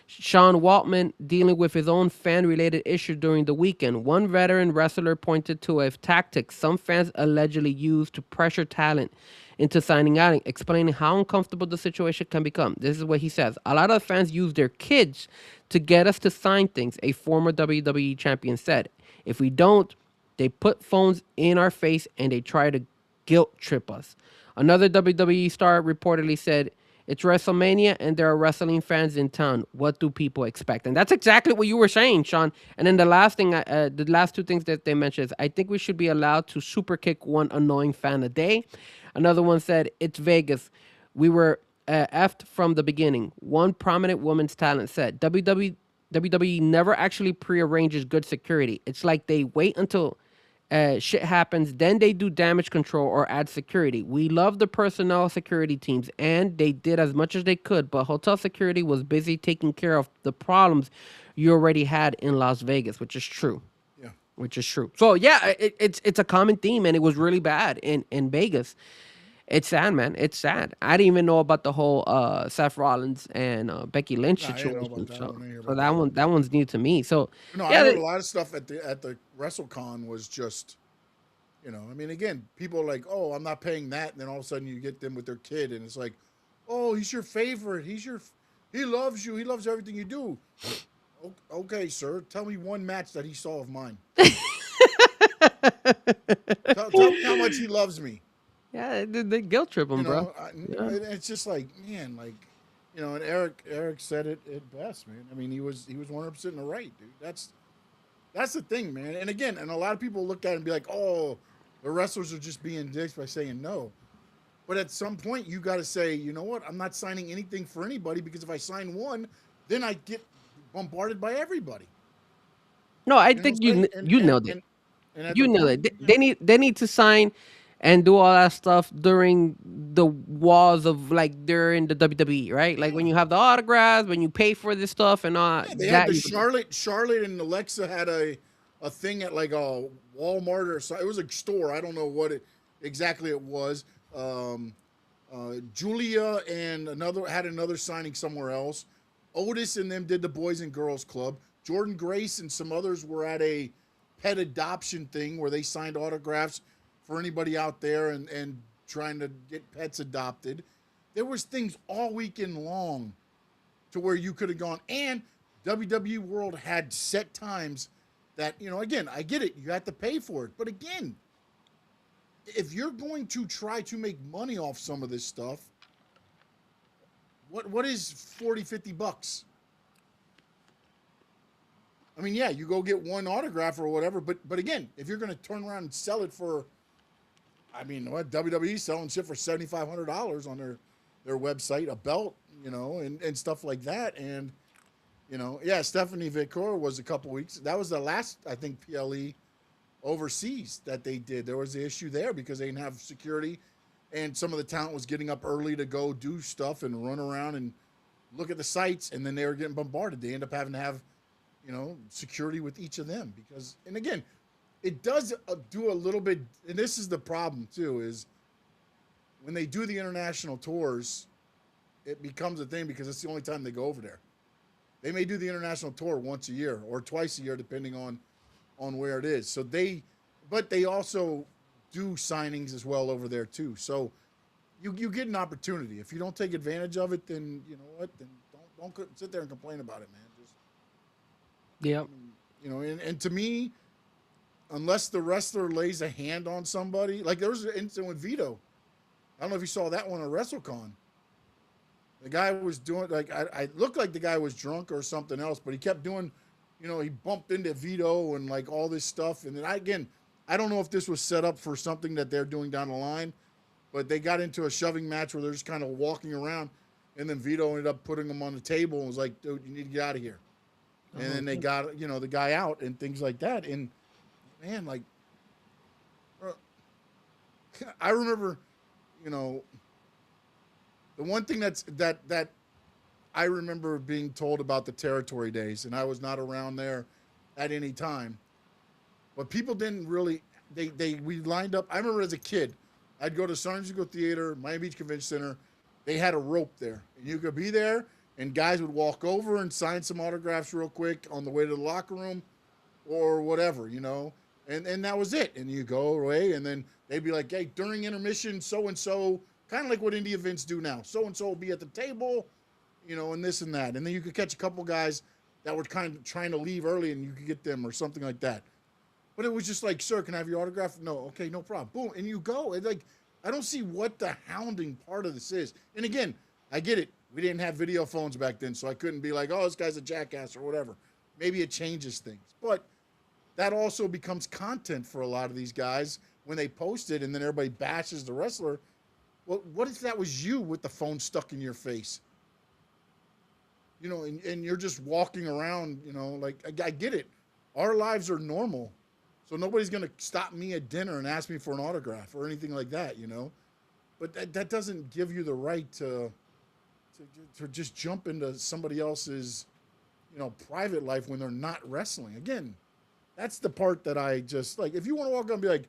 Sean Waltman dealing with his own fan related issue during the weekend. One veteran wrestler pointed to a tactic some fans allegedly used to pressure talent into signing out, explaining how uncomfortable the situation can become. This is what he says. A lot of fans use their kids to get us to sign things, a former WWE champion said. If we don't, they put phones in our face and they try to guilt trip us. Another WWE star reportedly said, it's WrestleMania and there are wrestling fans in town. What do people expect? And that's exactly what you were saying, Sean. And then the last thing, the last two things that they mentioned is I think we should be allowed to super kick one annoying fan a day. Another one said, it's Vegas. We were effed from the beginning. One prominent woman's talent said, WWE never actually prearranges good security. It's like they wait until shit happens, then they do damage control or add security. We love the personnel security teams, and they did as much as they could, but hotel security was busy taking care of the problems you already had in Las Vegas, which is true. Yeah. Which is true. So yeah, it's a common theme, and it was really bad in Vegas. It's sad, man. It's sad. I didn't even know about the whole Seth Rollins and Becky Lynch Nah, I didn't know situation. about that So, one. I didn't hear so about that one. that one's new to me. So No, I yeah, heard a lot of stuff at the WrestleCon was just, I mean, again, people are like, oh, I'm not paying that, and then all of a sudden you get them with their kid, and it's like, oh, he's your favorite. He loves you. He loves everything you do. Okay, sir. Tell me one match that he saw of mine. Tell me how much he loves me. yeah, they guilt trip him, bro. Yeah. It's just like, man, like, and Eric said it best, man. I mean, he was 100% in the right, dude. That's the thing, man. And again, and a lot of people look at it and be like, oh, the wrestlers are just being dicks by saying no. But at some point, you got to say, you know what? I'm not signing anything for anybody because if I sign one, then I get bombarded by everybody. No, I You know think what I'm saying? you nailed it. And at the You nailed point, it. They need to sign and do all that stuff during the walls of like during the WWE, right? Like when you have the autographs, when you pay for this stuff and all yeah, they had that. the Charlotte and Alexa had a thing at like a Walmart or something. It was a store. I don't know what it exactly it was. Julia and another signing somewhere else. Otis and them did the Boys and Girls Club. Jordan Grace and some others were at a pet adoption thing where they signed autographs for anybody out there and trying to get pets adopted. There was things all weekend long to where you could have gone. And WWE World had set times that, again, I get it. You have to pay for it. But again, if you're going to try to make money off some of this stuff, what is 40, $50? I mean, yeah, you go get one autograph or whatever, but again, if you're going to turn around and sell it for, I mean, what WWE selling shit for $7,500 on their website, a belt, and stuff like that, and yeah, Stephanie Vicor was a couple weeks. That was the last, I think, PLE overseas that they did. There was the issue there because they didn't have security, and some of the talent was getting up early to go do stuff and run around and look at the sites, and then they were getting bombarded. They end up having to have security with each of them because, and again, it does do a little bit. And this is the problem too: is when they do the international tours, it becomes a thing because it's the only time they go over there. They may do the international tour once a year or twice a year, depending on where it is. But they also do signings as well over there too. So you get an opportunity. If you don't take advantage of it, then you know what? Then don't sit there and complain about it, man. Just Yep. and to me, unless the wrestler lays a hand on somebody, like there was an incident with Vito. I don't know if you saw that one at WrestleCon. The guy was doing like I looked like the guy was drunk or something else, but he kept doing, he bumped into Vito and like all this stuff. And then I don't know if this was set up for something that they're doing down the line, but they got into a shoving match where they're just kind of walking around, and then Vito ended up putting him on the table and was like, "Dude, you need to get out of here." And then they got the guy out and things like that. And man, like I remember, you know, the one thing that I remember being told about the territory days, and I was not around there at any time, but people didn't really. We lined up. I remember as a kid, I'd go to San Francisco Theater, Miami Beach Convention Center. They had a rope there, and you could be there, and guys would walk over and sign some autographs real quick on the way to the locker room, or whatever, and that was it. And you go away, and then they'd be like, "Hey, during intermission, so and so." Kind of like what indie events do now. So and so will be at the table, and this and that. And then you could catch a couple guys that were kind of trying to leave early, and you could get them or something like that. But it was just like, "Sir, can I have your autograph?" "No." "Okay, no problem." Boom, and you go. And like, I don't see what the hounding part of this is. And again, I get it. We didn't have video phones back then, so I couldn't be like, "Oh, this guy's a jackass" or whatever. Maybe it changes things, but that also becomes content for a lot of these guys when they post it, and then everybody bashes the wrestler. Well, what if that was you with the phone stuck in your face? And you're just walking around, like, I get it. Our lives are normal. So nobody's going to stop me at dinner and ask me for an autograph or anything like that, But that doesn't give you the right to just jump into somebody else's, private life when they're not wrestling. Again, that's the part that I just, like, if you want to walk up and be like,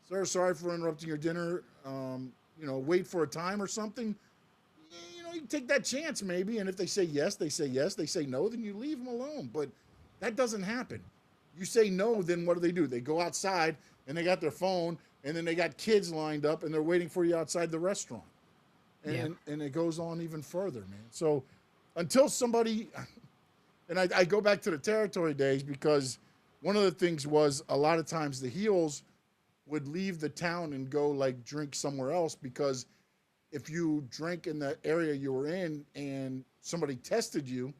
"Sir, sorry for interrupting your dinner, wait for a time or something," you take that chance maybe. And if they say yes, they say yes. They say no, then you leave them alone. But that doesn't happen. You say no, then what do? They go outside and they got their phone, and then they got kids lined up and they're waiting for you outside the restaurant. And it goes on even further, man. So until somebody, and I go back to the territory days because one of the things was a lot of times the heels would leave the town and go like drink somewhere else because if you drank in the area you were in and somebody tested you,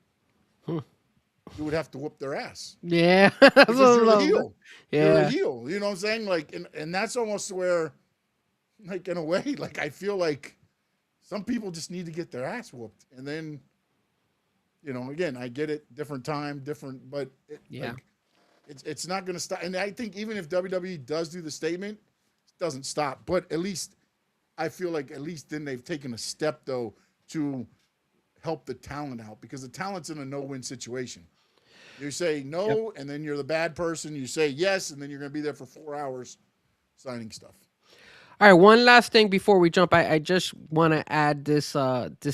you would have to whoop their ass. Yeah. Because you're the heel. You're a Yeah. heel. You know what I'm saying? Like, and that's almost where, like, in a way, like, I feel like some people just need to get their ass whooped. And then, again, I get it, different time, different, but Yeah. like, it's not going to stop. And I think even if WWE does do the statement, it doesn't stop. But at least I feel like at least then they've taken a step, though, to help the talent out because the talent's in a no-win situation. You say no, and then you're the bad person. You say yes, and then you're going to be there for 4 hours signing stuff. All right, one last thing before we jump. I just want to add this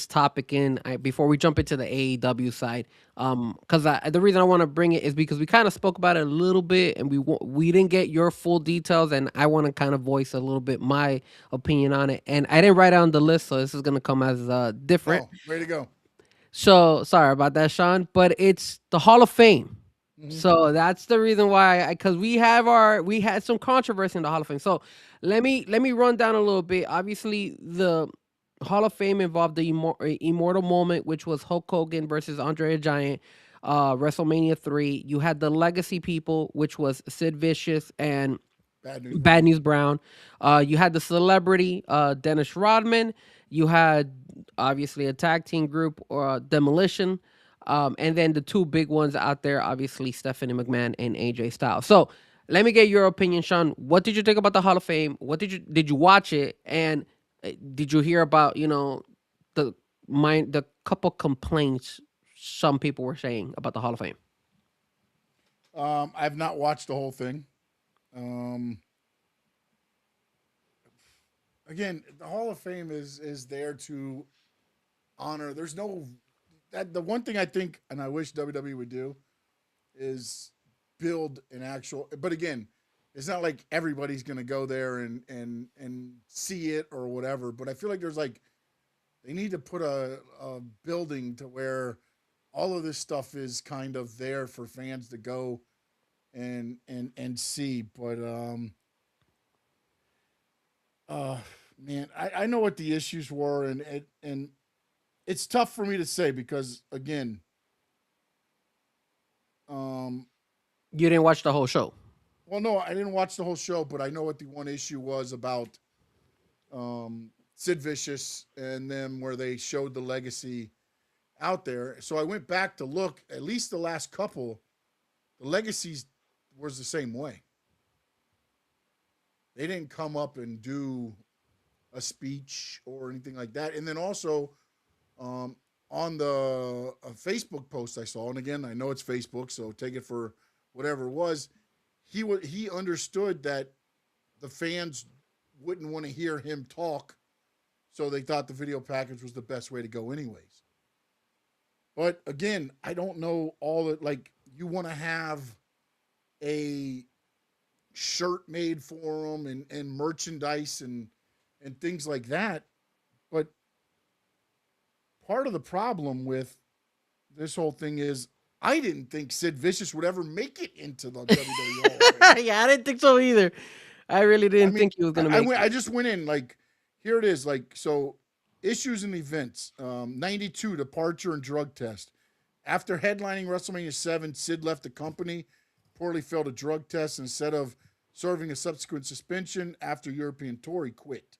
topic in before we jump into the AEW side. Because the reason I want to bring it is because we kind of spoke about it a little bit, and we didn't get your full details, and I want to kind of voice a little bit my opinion on it. And I didn't write it on the list, so this is gonna come as different. Oh, way to go. So sorry about that, Sean, but it's the Hall of Fame. So that's the reason why, because we had some controversy in the Hall of Fame. So let me run down a little bit. Obviously, the Hall of Fame involved the immortal moment, which was Hulk Hogan versus Andre the Giant, WrestleMania 3. You had the Legacy people, which was Sid Vicious and Bad news, Bad Brown. News Brown. You had the celebrity, Dennis Rodman. You had obviously a tag team group or Demolition. And then the two big ones out there, obviously Stephanie McMahon and AJ Styles. So let me get your opinion, Sean. What did you think about the Hall of Fame? Did you watch it? And did you hear about, the couple complaints some people were saying about the Hall of Fame? I've not watched the whole thing. Um, again, the Hall of Fame is there to honor. There's no that the one thing I think, and I wish WWE would do is build an actual. But again, it's not like everybody's gonna go there and see it or whatever. But I feel like there's like they need to put a building to where all of this stuff is kind of there for fans to go and see. But uh man, I know what the issues were, and it's tough for me to say because again, um You didn't watch the whole show. well no, I didn't watch the whole show, but I know what the one issue was about Sid Vicious and them where they showed the legacy out there. So I went back to look at least the last couple, the legacies was the same way. They didn't come up and do a speech or anything like that. And then also um, on the Facebook post I saw, and again I know it's Facebook, so take it for whatever it was. He understood that the fans wouldn't want to hear him talk, so they thought the video package was the best way to go, anyways. But again, I don't know all that. Like you want to have a shirt made for them and merchandise and things like that. But part of the problem with this whole thing is I didn't think Sid Vicious would ever make it into the WWE Hall of Fame. Yeah, I didn't think so either. I really I didn't mean, think he was gonna make I it. just went in like, here it is. Like, so issues and events. 92 departure and drug test. After headlining WrestleMania 7, Sid left the company, poorly failed a drug test. Instead of serving a subsequent suspension after European tour, he quit.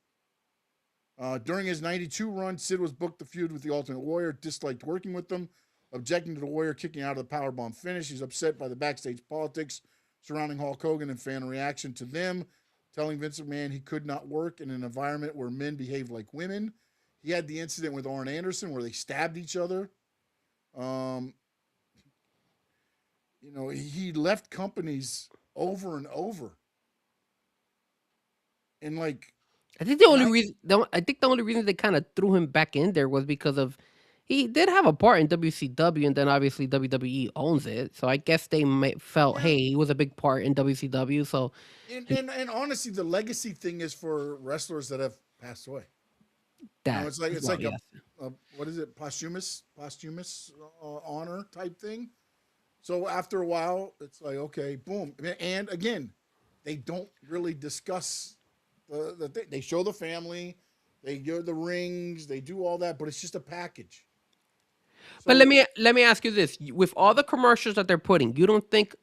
During his 92 run, Sid was booked the feud with the Ultimate Warrior, disliked working with them, objecting to the Warrior kicking out of the powerbomb finish. He's upset by the backstage politics surrounding Hulk Hogan and fan reaction to them, telling Vince McMahon he could not work in an environment where men behave like women. He had the incident with Arn Anderson where they stabbed each other. Um, he left companies over and over. And like, I think the and only I, reason I think the only reason they kind of threw him back in there was because of he did have a part in WCW, and then obviously WWE owns it. So I guess they felt, yeah, hey, he was a big part in WCW. So and honestly, the legacy thing is for wrestlers that have passed away. that It's well, like yes. a what is it, posthumous honor type thing. So after a while, it's like okay, boom, and again, they don't really discuss the thing. They show the family, they give the rings, they do all that, but it's just a package. But So let me ask you this: with all the commercials that they're putting, you don't think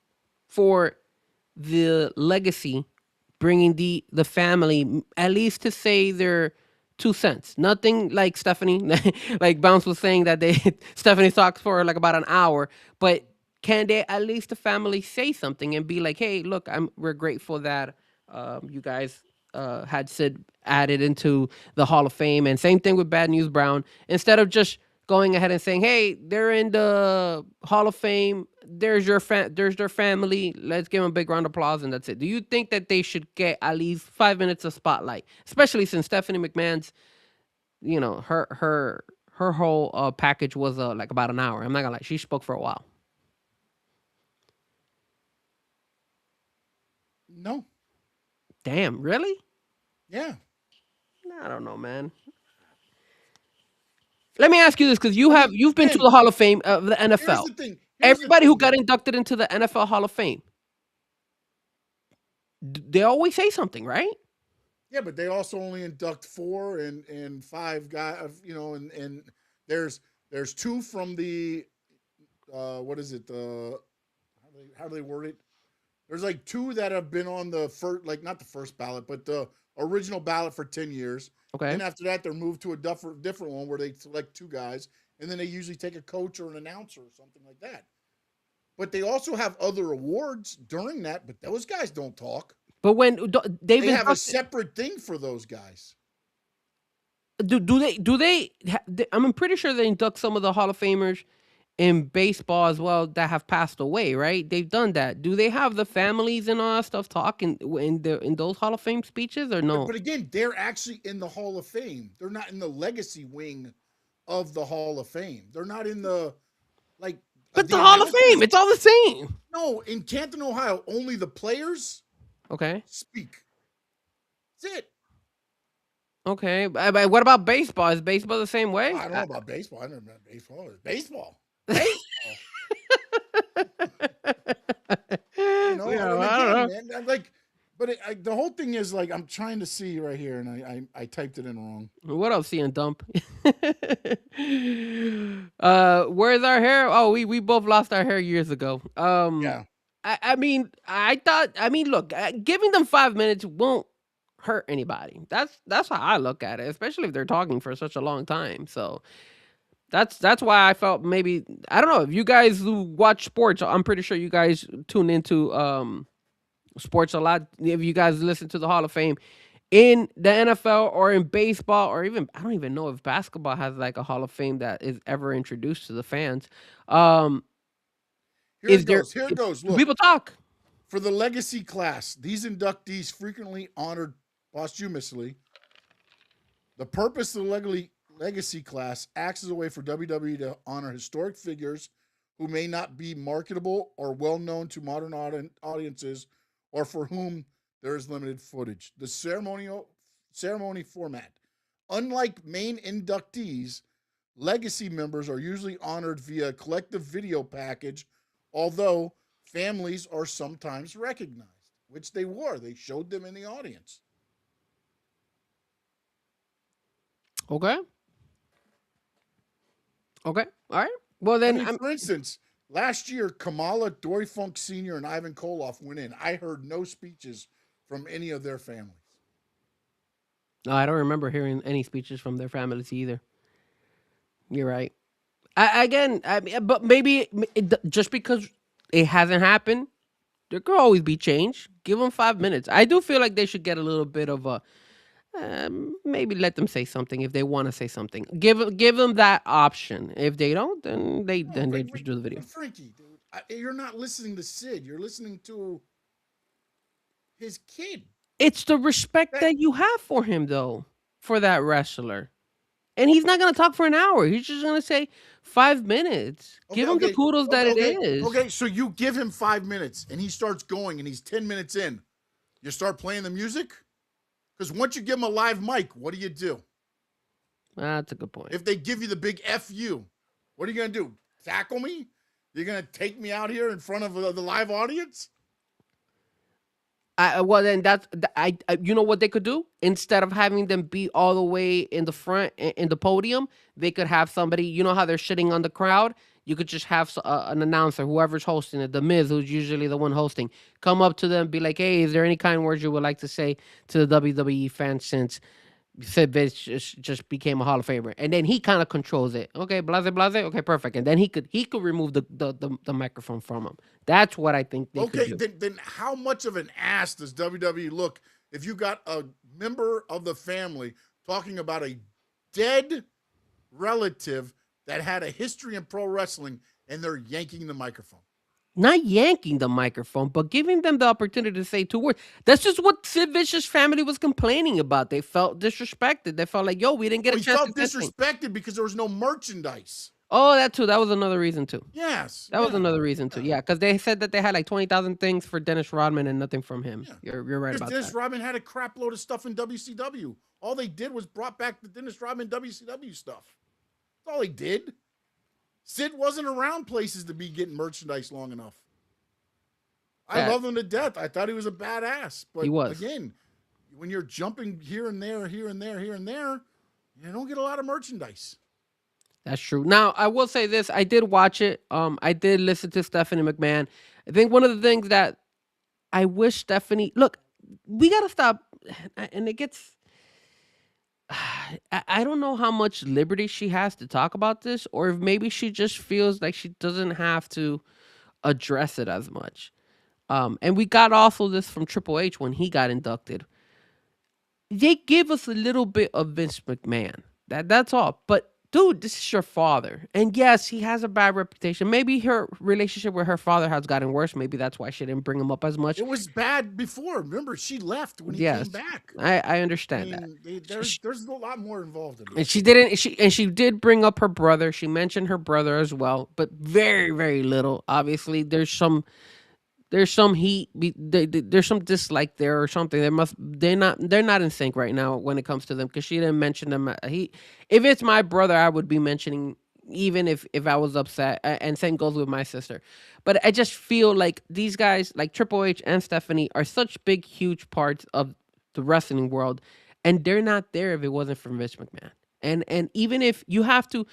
for the legacy, bringing the family at least to say their 2 cents. Nothing like Stephanie, like Bounce was saying that they Stephanie talks for like about an hour, but can they at least the family say something and be like, hey, look, we're grateful that you guys had Sid added into the Hall of Fame, and same thing with Bad News Brown. Instead of just going ahead and saying, "Hey, they're in the Hall of Fame. There's their family. Let's give them a big round of applause, and that's it." Do you think that they should get at least 5 minutes of spotlight, especially since Stephanie McMahon's, her whole package was like about an hour. I'm not gonna lie, she spoke for a while. no, Damn, really? yeah. I don't know, man. Let me ask you this, because I mean, you've been to again, the Hall of Fame of the here's NFL. the thing. Here's the Everybody who thing, got though. inducted into the NFL Hall of Fame, they always say something, right? Yeah, but they also only induct four and five guys. And there's two from the what is it? How do they word it? There's like two that have been on the first, like not the first ballot, but the original ballot for 10 years. Okay. Then after that, they're moved to a different one where they select two guys, and then they usually take a coach or an announcer or something like that. But they also have other awards during that, but those guys don't talk. But when they've They have a inducted, separate thing for those guys. I'm pretty sure they induct some of the Hall of Famers in baseball as well that have passed away, right? They've done that. Do they have the families and all that stuff talking in those Hall of Fame speeches or But no? but again, they're actually in the Hall of Fame. They're not in the legacy wing of the Hall of Fame. They're not in the like But the the Hall of Fame, announcers. it's all the same. No, in Canton, Ohio, only the players Okay. speak. That's it. Okay. But what about baseball? Is baseball the same way? I don't know about baseball. I never met baseball. It's baseball. Baseball. You know, Yeah, and I don't again, know. man, I'm like, but the whole thing is like I'm trying to see right here, and I typed it in wrong. What else, CN Dump? Where's our hair? Oh, we both lost our hair years ago. Yeah. I mean, I thought. I mean, look, giving them 5 minutes won't hurt anybody. That's how I look at it, especially if they're talking for such a long time. So that's why I felt maybe I don't know if you guys who watch sports. I'm pretty sure you guys tune into sports a lot. If you guys listen to the Hall of Fame in the NFL or in baseball or even I don't even know if basketball has like a Hall of Fame that is ever introduced to the fans. Um, Here is it there goes. Here it goes. do Look, people talk? for the legacy class, these inductees frequently honored posthumously. The purpose of the legacy class acts as a way for WWE to honor historic figures who may not be marketable or well known to modern audiences or for whom there is limited footage. The ceremony format. Unlike main inductees, legacy members are usually honored via a collective video package, although families are sometimes recognized, which they were. They showed them in the audience. Okay. Okay. All right. Well I then mean, I'm for instance, last year, Kamala, Dory Funk Sr., and Ivan Koloff went in. I heard no speeches from any of their families. no, I don't remember hearing any speeches from their families either. You're right. Again, I mean, but maybe just because it hasn't happened, there could always be change. Give them 5 minutes. I do feel like they should get a little bit of a maybe let them say something if they want to say something. Give them that option. If they don't, then No, they just do the video. but Frankie, dude, you're not listening to Sid. You're listening to his kid. It's the respect That that you have for him, though, for that wrestler. And he's not gonna talk for an hour. He's just gonna say 5 minutes. okay, Give him the okay, kudos that okay, it okay, is. okay. So you give him 5 minutes, and he starts going, and he's 10 minutes in. You start playing the music because once you give him a live mic, what do? That's a good point. If they give you the big "fu," what are you gonna do? Tackle me? You're gonna take me out here in front of the live audience? Well, then you know what they could do instead of having them be all the way in the front in the podium, they could have somebody. You know how they're shitting on the crowd. You could just have an announcer, whoever's hosting it, the Miz, who's usually the one hosting, come up to them, be like, "Hey, is there any kind words you would like to say to the WWE fans since Sid Vicious just became a Hall of Famer?" And then he kind of controls it. Okay, blase blase. Okay, perfect. And then he could remove the microphone from him. That's what I think they could Okay, do. then how much of an ass does WWE look if you got a member of the family talking about a dead relative that had a history in pro wrestling and they're yanking the microphone? Not yanking the microphone, but giving them the opportunity to say 2 words. That's just what Sid Vicious' family was complaining about. They felt disrespected. They felt like, yo, we didn't get Oh, a he chance to felt say anything. disrespected because there was no merchandise. Oh, that too. That was another reason too. Yes, That was yeah, another reason too. Yeah, because they said that they had like 20,000 things for Dennis Rodman and nothing from him. yeah. You're right Because about Dennis that. Rodman had a crap load of stuff in WCW. All they did was brought back the Dennis Rodman WCW stuff. That's all they did. Sid wasn't around places to be getting merchandise long enough. I That love him to death. I thought he was a badass. But he was. again, when you're jumping here and there, here and there, here and there, you don't get a lot of merchandise. That's true. Now, I will say this. I did watch it. I did listen to Stephanie McMahon. I think one of the things that I wish Stephanie look, we gotta stop and it gets I don't know how much liberty she has to talk about this, or if maybe she just feels like she doesn't have to address it as much. And we got also this from Triple H when he got inducted. They give us a little bit of Vince McMahon. That's all. But dude, this is your father. And yes, he has a bad reputation. Maybe her relationship with her father has gotten worse. Maybe that's why she didn't bring him up as much. It was bad before. Remember, she left when he came Yes, back. I I understand that. mean, there's a lot more involved in And this. she didn't. She did bring up her brother. She mentioned her brother as well, but very very little. Obviously, there's some heat. There's some dislike there or something. They're not in sync right now when it comes to them because she didn't mention them. If it's my brother, I would be mentioning even if I was upset. And same goes with my sister. But I just feel like these guys, like Triple H and Stephanie, are such big, huge parts of the wrestling world, and they're not there if it wasn't for Vince McMahon. And even if you have to,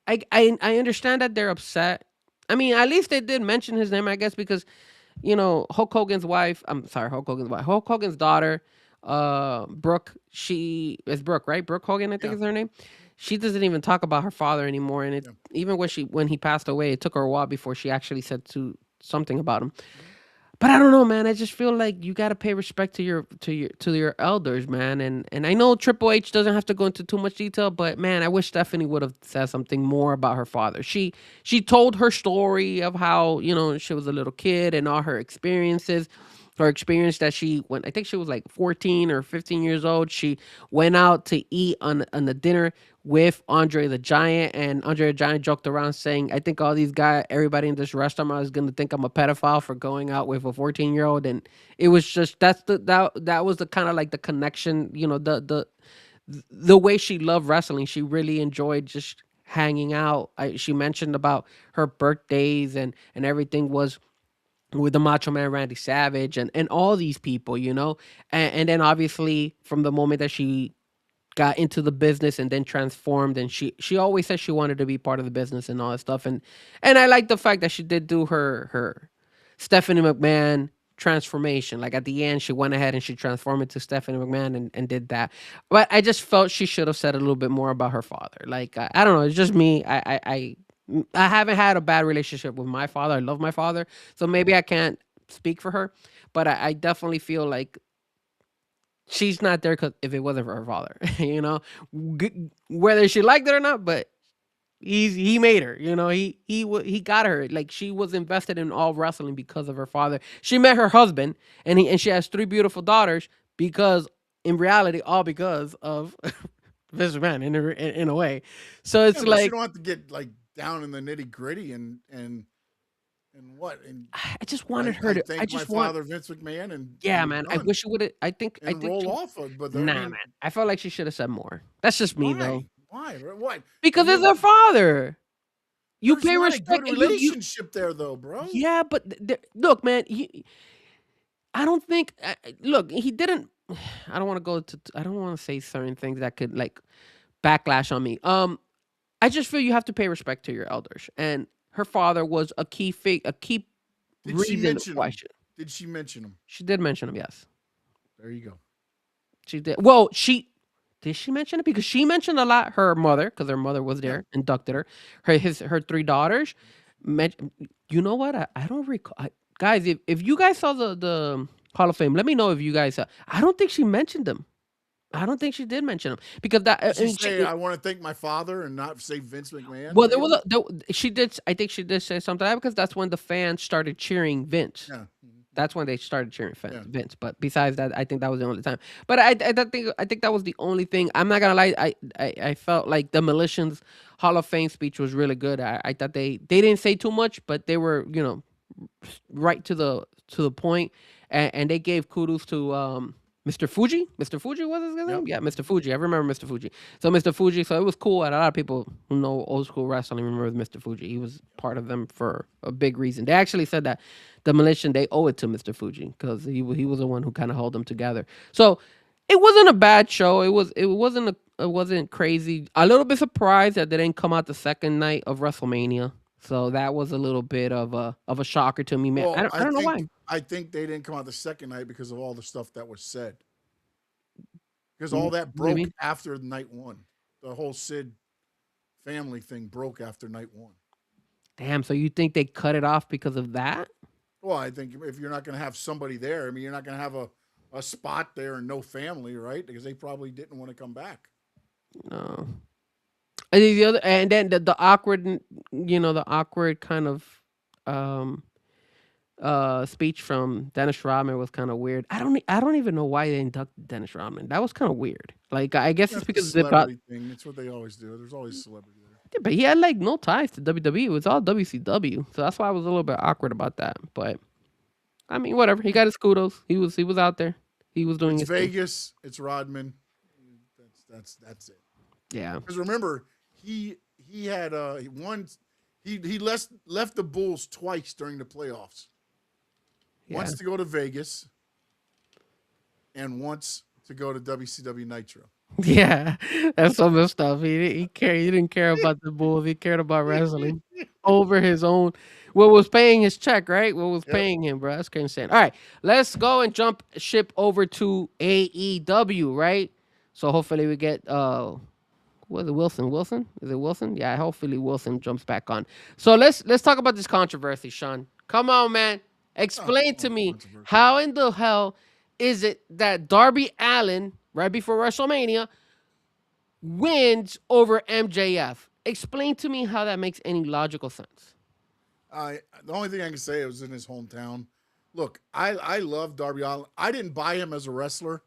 I understand that they're upset. I mean, at least they did mention his name, I guess, because Hulk Hogan's wife. I'm sorry, Hulk Hogan's wife. Hulk Hogan's daughter, Brooke. She is Brooke, right? Brooke Hogan, I think Yeah, is her name. She doesn't even talk about her father anymore, and it yeah. even when he passed away, it took her a while before she actually said something about him. Mhm. But I don't know, man. I just feel like you got to pay respect to your elders, man. And I know Triple H doesn't have to go into too much detail, but man, I wish Stephanie would have said something more about her father. She told her story of how she was a little kid and all her experiences. Her experience that when I think she was like 14 or 15 years old, she went out to eat on the dinner with Andre the Giant, and Andre the Giant joked around saying, "I think all these guys, everybody in this restaurant is gonna think I'm a pedophile for going out with a 14-year-old." And it was just that was the kind of like the connection, the way she loved wrestling. She really enjoyed just hanging out. She mentioned about her birthdays and everything was with the Macho Man Randy Savage and all these people, and then obviously from the moment that she got into the business and then transformed, and she always said she wanted to be part of the business and all that stuff. And I like the fact that she did do her Stephanie McMahon transformation. Like at the end she went ahead and she transformed into Stephanie McMahon and did that. But I just felt she should have said a little bit more about her father. Like I don't know, it's just me. I haven't had a bad relationship with my father. I love my father, so maybe I can't speak for her, but I definitely feel like she's not there because if it wasn't for her father, whether she liked it or not, but he made her. He got her. Like she was invested in all wrestling because of her father. She met her husband, and she has three beautiful daughters because in reality, all because of Vince McMahon in a way. So Yeah, it's but you like don't have to get like down in the nitty gritty and what and I just I wanted her I to. I thank my just want. father Vince McMahon Yeah, and we're man. I done wish it would have. and roll off of. But I Nah, mean, man. I felt like she should have said more. That's just me though. why what? I Because it's mean, her father. You there's pay not a good respect and you relationship there though, bro. yeah, but look, man, I don't think look, he didn't I don't want to go to I don't want to say certain things that could like backlash on me. I just feel you have to pay respect to your elders, and her father was a key Did she reason mention why him? Did she mention him? she did mention him. Yes, There you go. she did. Well, did she mention it because she mentioned a lot her mother because her mother was Yeah. there, inducted her, her three daughters. Men- you know what? I don't recall, guys. If you guys saw the Hall of Fame, let me know if you guys saw. I don't think she mentioned them. I don't think she did mention them because that. Did I she mean, say I want to thank my father and not say Vince McMahon? well, there was Maybe. she did. I think she did say something like that because that's when the fans started cheering Vince. Yeah. That's when they started cheering Yeah. Vince. But besides that, I think that was the only time. But I think that was the only thing. I'm not gonna lie. I felt like the Demolition's Hall of Fame speech was really good. I thought they didn't say too much, but they were right to the point, and they gave kudos to Mr. Fuji. Mr. Fuji was his name? Yep. Yeah, Mr. Fuji. I remember Mr. Fuji. So Mr. Fuji. So it was cool, and a lot of people who know old school wrestling remember Mr. Fuji. He was part of them for a big reason. They actually said that Demolition they owe it to Mr. Fuji because he was the one who kind of held them together. So it wasn't a bad show. It wasn't crazy. A little bit surprised that they didn't come out the second night of WrestleMania. So that was a little bit of a shocker to me, man. I Well, don't I don't know why. I think they didn't come out the second night because of all the stuff that was said. Because all What that do you broke mean? after night one. The whole Sid family thing broke after night one. Damn. So you think they cut it off because of that? Well, I think if you're not going to have somebody there, I mean, you're not going to have a spot there and no family, right? Because they probably didn't want to come back. No. And the other, and then the awkward, the awkward kind of um speech from Dennis Rodman was kind of weird. I don't even know why they inducted Dennis Rodman. That was kind of weird. Like I guess it's That's the because they got, celebrity thing. It's what they always do. There's always celebrity there. yeah, but he had like no ties to WWE. It was all WCW. So that's why I was a little bit awkward about that. But I mean, whatever. He got his kudos. He was out there. He was doing It's his thing. Vegas. It's Rodman. That's it. Yeah. Because remember, he had once he left the Bulls twice during the playoffs. Yeah. Once to go to Vegas, and once to go to WCW Nitro. Yeah. That's some of the stuff. He didn't care about the Bulls. He cared about wrestling over his own, what was paying his check, right? What was Yep. paying him, bro? That's insane. All right, let's go and jump ship over to AEW, right? So hopefully we get was it Wilson? Wilson? Is it Wilson? Yeah, hopefully Wilson jumps back on. So let's talk about this controversy, Sean. Come on, man. Explain to me Controversy. how in the hell is it that Darby Allin, right before WrestleMania, wins over MJF? Explain to me how that makes any logical sense. The only thing I can say it was in his hometown. Look, I love Darby Allin. I didn't buy him as a wrestler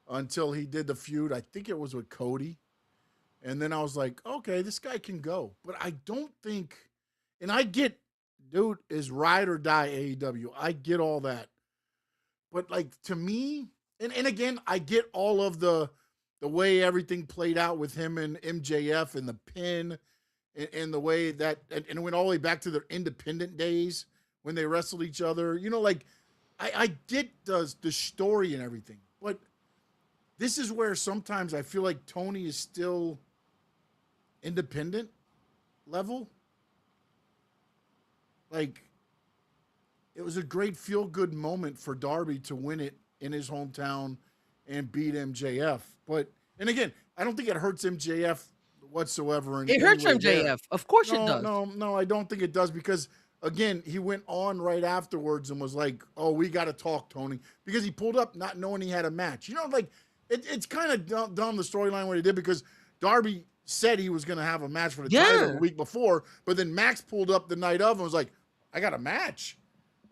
until he did the feud. I think it was with Cody. And then I was like, okay, this guy can go. But I don't think, and I get, dude, is ride or die AEW. I get all that. But like to me, and again, I get all of the way everything played out with him and MJF and the pin and the way that, and it went all the way back to their independent days when they wrestled each other. Like I get the story and everything. But this is where sometimes I feel like Tony is still independent level. Like, it was a great feel-good moment for Darby to win it in his hometown and beat MJF. And again, I don't think it hurts MJF whatsoever. It hurts MJF. Of course it does. No, I don't think it does because, again, he went on right afterwards and was like, oh, we got to talk, Tony. Because he pulled up not knowing he had a match. It's kind of dumb the storyline what he did because Darby said he was going to have a match for the title the week before, but then Max pulled up the night of and was like, I got a match.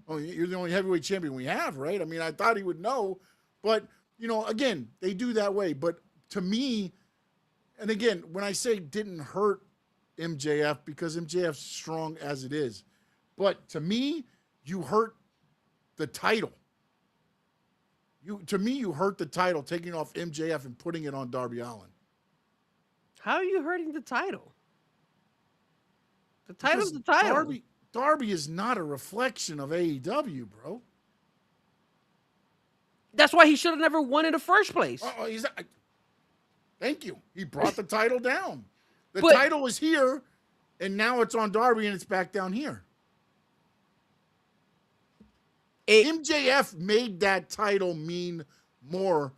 Oh, you're the only heavyweight champion we have, right? I mean, I thought he would know, but, again, they do that way. But to me, and again, when I say didn't hurt MJF, because MJF's strong as it is, but to me, you hurt the title. You hurt the title taking off MJF and putting it on Darby Allin. How are you hurting the title? The title's the title. Darby is not a reflection of AEW, bro. That's why he should have never won in the first place. Thank you. He brought the title down. The But- title is here, and now it's on Darby, and it's back down here. MJF made that title mean more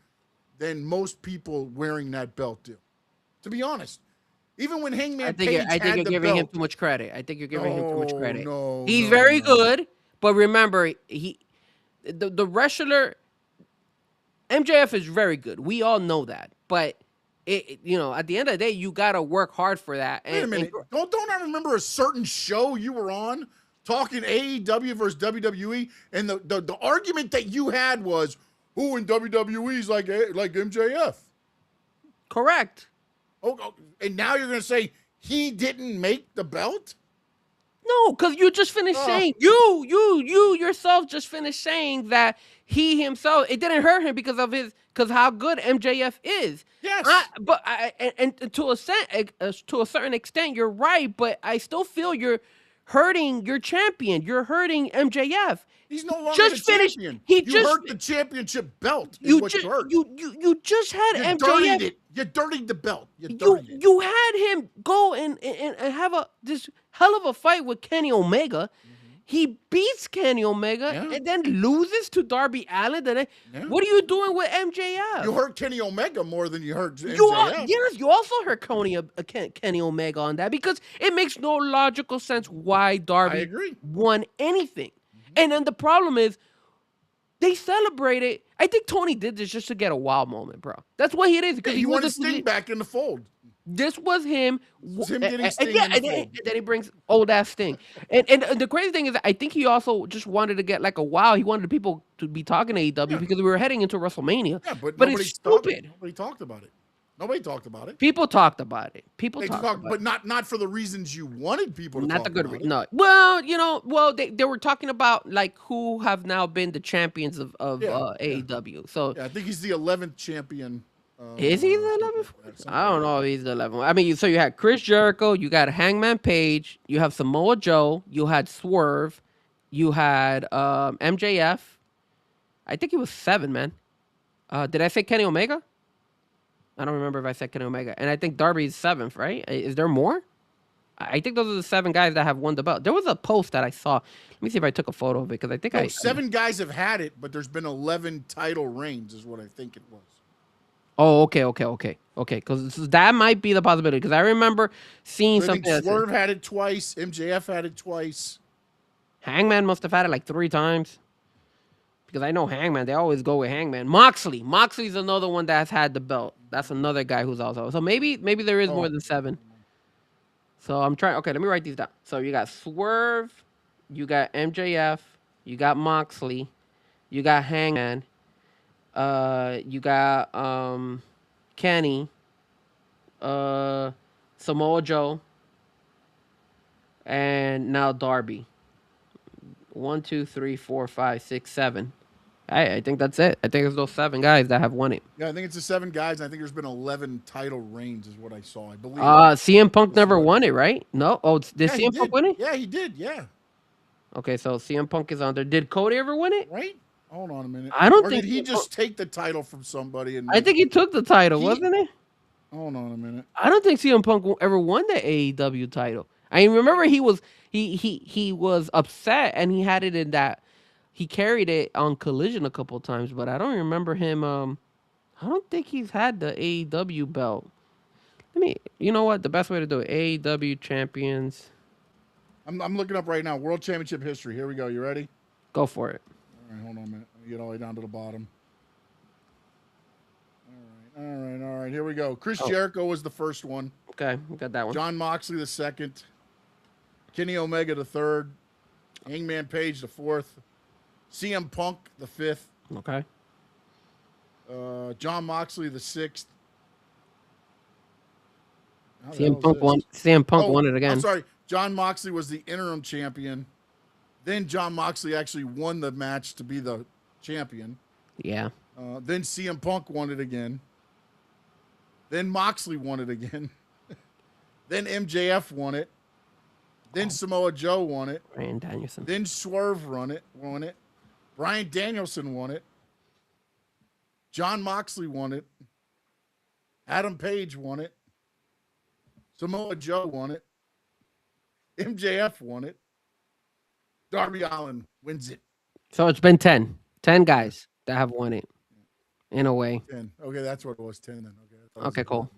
than most people wearing that belt do. To be honest, even when Hangman Page I think you're the giving him belt, too much credit. I think you're giving him too much credit. No, He's no, very no. good, but remember, the wrestler MJF is very good. We all know that, but at the end of the day, you gotta work hard for that. Wait a minute. Don't I remember a certain show you were on talking AEW versus WWE, and the argument that you had was who in WWE is like MJF? Correct. Oh, and now you're gonna say he didn't make the belt? No, because you just finished saying you yourself just finished saying that he himself, it didn't hurt him because how good MJF is. Yes. And to a certain extent, you're right, but I still feel you're hurting your champion. You're hurting MJF. He's no longer Just the finished- champion. he You just- hurt the championship belt. Is You what just you hurt. you just had You MJF. dirtied it. You dirtied the belt. You dirtied it. You had him go and have this hell of a fight with Kenny Omega. He beats Kenny Omega Yeah. and then loses to Darby Allin. What are you doing with MJF? You hurt Kenny Omega more than you hurt MJF. You also hurt Kenny Omega on that because it makes no logical sense why Darby I agree. won anything. And then the problem is they celebrated. I think Tony did this just to get a wow moment, bro. That's what it is because Yeah, he he was wanted just Sting back in the fold. This was him. This was him getting Sting Yeah, in the fold. and then he brings old ass Sting. And the crazy thing is, I think he also just wanted to get like a wow. He wanted people to be talking to AEW Yeah. because we were heading into WrestleMania. Yeah, but But it's stupid. Nobody talked about it. Nobody talked about it. People talked about it. People They talked talked, about but it. not for the reasons you wanted people to Not talk the good about it. no. Well, they were talking about like who have now been the champions of Yeah, AEW. So Yeah, I think he's the 11th champion. is he the Something 11th? like that, I something don't know if he's the 11th. I mean, so you had Chris Jericho, you got Hangman Page, you have Samoa Joe, you had Swerve, you had MJF. I think he was 7, man. Did I say Kenny Omega? I don't remember if I said Kenny Omega. And I think Darby's 7th, right? Is there more? I think those are the 7 guys that have won the belt. There was a post that I saw. Let me see if I took a photo of it because I think No, 7 guys have had it, but there's been 11 title reigns, is what I think it was. Oh, okay. Because that might be the possibility. Because I remember seeing I think something. Swerve had it twice. MJF had it twice. Hangman must have had it like 3 times. Because I know Hangman, they always go with Hangman. Moxley's another one that's had the belt. That's another guy who's also. So maybe there is more than 7. So I'm trying. Okay, let me write these down. So you got Swerve, you got MJF, you got Moxley, you got Hangman, you got Kenny, Samoa Joe, and now Darby. 1, 2, 3, 4, 5, 6, 7. I think that's it. I think it's those 7 guys that have won it. Yeah, I think it's the 7 guys. And I think there's been 11 title reigns, is what I saw. I believe. CM Punk never won it, right? No. Oh, did Yeah, CM Punk win it? Yeah, he did. Yeah. Okay, so CM Punk is on there. Did Cody ever win it? Right? Hold on a minute. I don't or think did he CM just take the title from somebody? And I think he took the title, wasn't it? Hold on a minute. I don't think CM Punk ever won the AEW title. I remember he was upset and he had it in that he carried it on Collision a couple of times, but I don't remember him. I don't think he's had the AEW belt. You know what? The best way to do it: AEW champions. I'm looking up right now. World Championship history. Here we go. You ready? Go for it. All right, hold on a minute. Get all the way down to the bottom. All right. Here we go. Chris Jericho was the first one. Okay, we got that one. John Moxley the second. Kenny Omega the third. Hangman Page the fourth. CM Punk the fifth. Okay. John Moxley the sixth. CM Punk won it again. I'm sorry. John Moxley was the interim champion. Then John Moxley actually won the match to be the champion. Yeah. Then CM Punk won it again. Then Moxley won it again. Then MJF won it. Then Samoa Joe won it. Bryan Danielson. Then Swerve won it. Bryan Danielson won it. John Moxley won it. Adam Page won it. Samoa Joe won it. MJF won it. Darby Allin wins it. So it's been 10. 10 guys that have won it in a way. 10. Okay, that's what it was. 10 then. Okay, cool.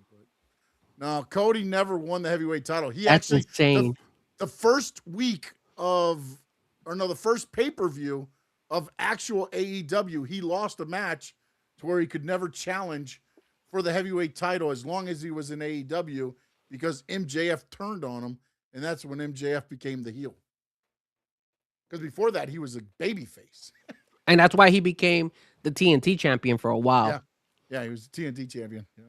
No, Cody never won the heavyweight title. That's insane. The first week the first pay-per-view of actual AEW, he lost a match to where he could never challenge for the heavyweight title as long as he was in AEW because MJF turned on him, and that's when MJF became the heel. Because before that, he was a babyface. And that's why he became the TNT champion for a while. Yeah, he was the TNT champion. Yeah.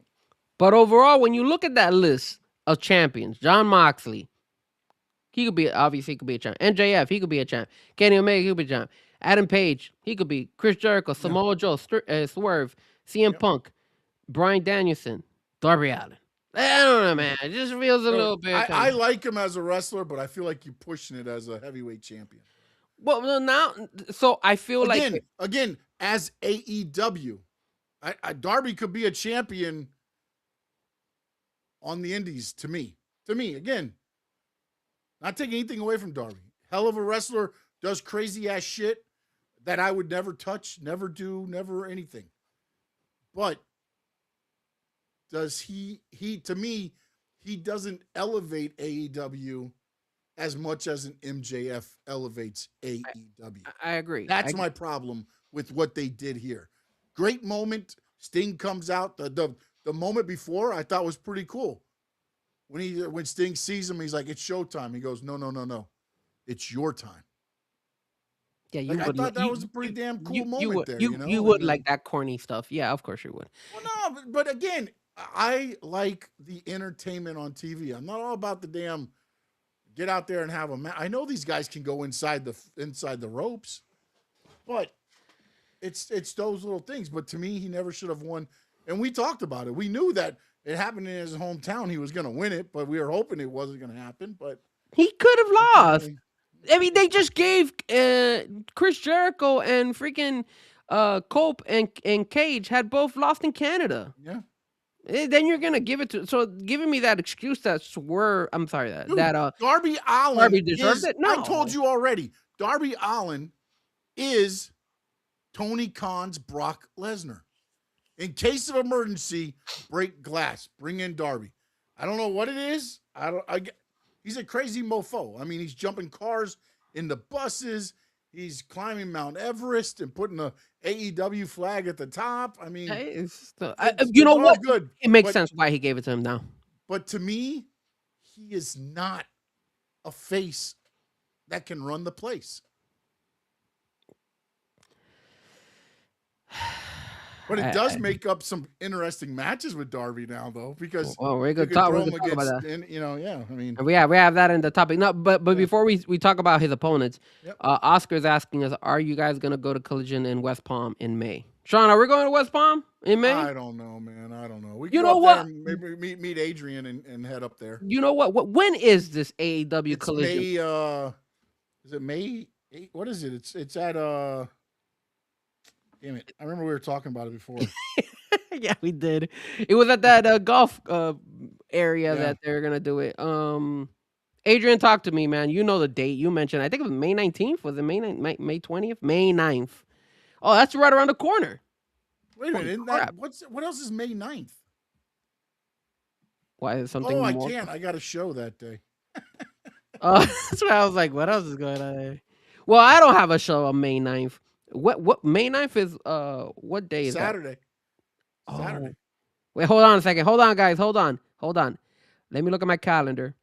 But overall, when you look at that list of champions, John Moxley, he could be a champ. MJF, he could be a champ. Kenny Omega, he could be a champ. Adam Page, he could be. Chris Jericho, Samoa Joe, Swerve, CM Punk, Bryan Danielson, Darby Allin. I don't know, man. It just feels a little bit. I like him as a wrestler, but I feel like you're pushing it as a heavyweight champion. Well, now, so I feel again, as AEW, Darby could be a champion on the indies to me. Again, not taking anything away from Darby. Hell of a wrestler, does crazy ass shit that I would never touch, never do, never anything. But does he to me, he doesn't elevate AEW as much as an MJF elevates AEW. I agree. That's my problem with what they did here. Great moment. Sting comes out. The moment before I thought was pretty cool. When Sting sees him, he's like, "It's showtime." He goes, "No, no, no, no, it's your time." Yeah, you Like I would. thought that was a pretty damn cool You moment would. there, You And would like that corny stuff. Yeah, of course you would. well, no, but again, I like the entertainment on TV. I'm not all about the damn get out there and have a match. I know these guys can go inside the ropes, but it's those little things. But to me, he never should have won. And we talked about it. We knew that it happened in his hometown. He was going to win it, but we were hoping it wasn't going to happen. But He could have lost. ultimately, I mean, they just gave Chris Jericho and freaking Cope and Cage had both lost in Canada. yeah. Then you're gonna give it to giving me that excuse that swear. I'm sorry Dude, that Darby Allin Darby deserved is. it. I No, told you already. Darby Allin is Tony Khan's Brock Lesnar. In case of emergency, break glass. Bring in Darby. I don't know what it is. He's a crazy mofo. I mean, he's jumping cars into buses. He's climbing Mount Everest and putting a AEW flag at the top. I mean, you know it's all what? good. It makes But sense why he gave it to him now. But to me, he is not a face that can run the place. But it does make up some interesting matches with Darby now, though, because Well, we you could can talk, throw we him could talk about against, that. and yeah. I mean, And we have that in the topic. No, but Yeah. before we talk about his opponents, Yep. Oscar's asking us, are you guys gonna go to Collision in West Palm in May? Sean, are we going to West Palm in May? I don't know, man. I don't know. We You can know go up what? there and maybe meet Adrian and head up there. You know what? When is this AEW It's Collision? May. Is it May 8? What is it? It's at Damn it! I remember we were talking about it before. Yeah, we did. It was at that golf area Yeah. that they're gonna do it. Adrian, talk to me, man. You know the date you mentioned. I think it was May 19th. Was it May 20th? May 9th. Oh, that's right around the corner. Wait a minute. Holy Isn't crap. that what else is May 9th? Why is something Oh, I more? can't. I got a show that day. That's why I was like, what else is going on there? Well, I don't have a show on May 9th. What May 9th is what day is that? Saturday. Saturday. Oh. Wait, hold on a second. Hold on, guys. Hold on. Let me look at my calendar.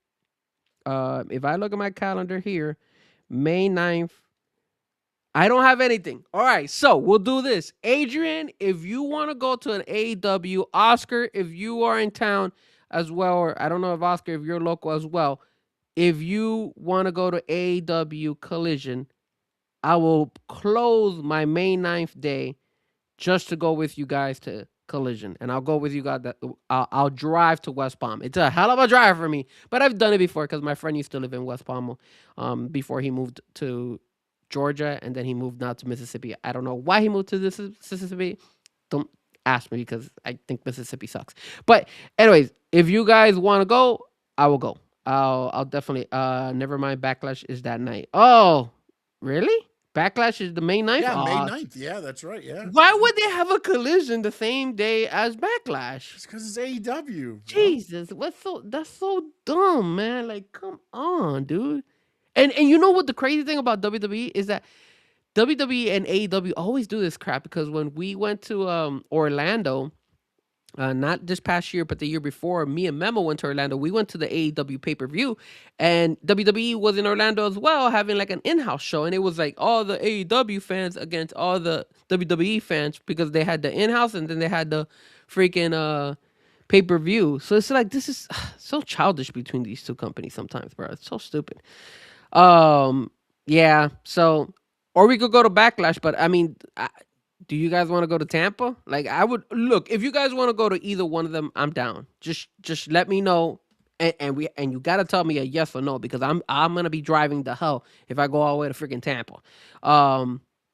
If I look at my calendar here, May 9th, I don't have anything. All right, so we'll do this. Adrian, if you want to go to an AEW, Oscar, if you are in town as well, or I don't know if Oscar, if you're local as well, if you want to go to AEW Collision, I will close my May 9th day just to go with you guys to Collision, and I'll go with you guys. I'll drive to West Palm. It's a hell of a drive for me, but I've done it before because my friend used to live in West Palm, before he moved to Georgia, and then he moved now to Mississippi. I don't know why he moved to this Mississippi. Don't ask me because I think Mississippi sucks. But anyways, if you guys want to go, I will go. I'll definitely. Never mind. Backlash is that night. Oh, really? Backlash is the May 9th? Yeah, May Aw, 9th. Yeah, that's right. Yeah. why would they have a collision the same day as Backlash? It's because it's AEW. Bro. Jesus, that's so dumb, man. Like, come on, dude. And you know what the crazy thing about WWE is that WWE and AEW always do this crap because when we went to Orlando, not this past year, but the year before, me and Memo went to Orlando. We went to the AEW pay-per-view, and WWE was in Orlando as well, having like an in-house show. And it was like all the AEW fans against all the WWE fans because they had the in-house and then they had the freaking pay-per-view. So it's like, this is so childish between these two companies sometimes, bro. It's so stupid. Yeah. So, or we could go to Backlash, but I mean, do you guys want to go to Tampa? Like, I would look if you guys want to go to either one of them. I'm down. Just let me know, and you gotta tell me a yes or no because I'm gonna be driving the hell if I go all the way to freaking Tampa.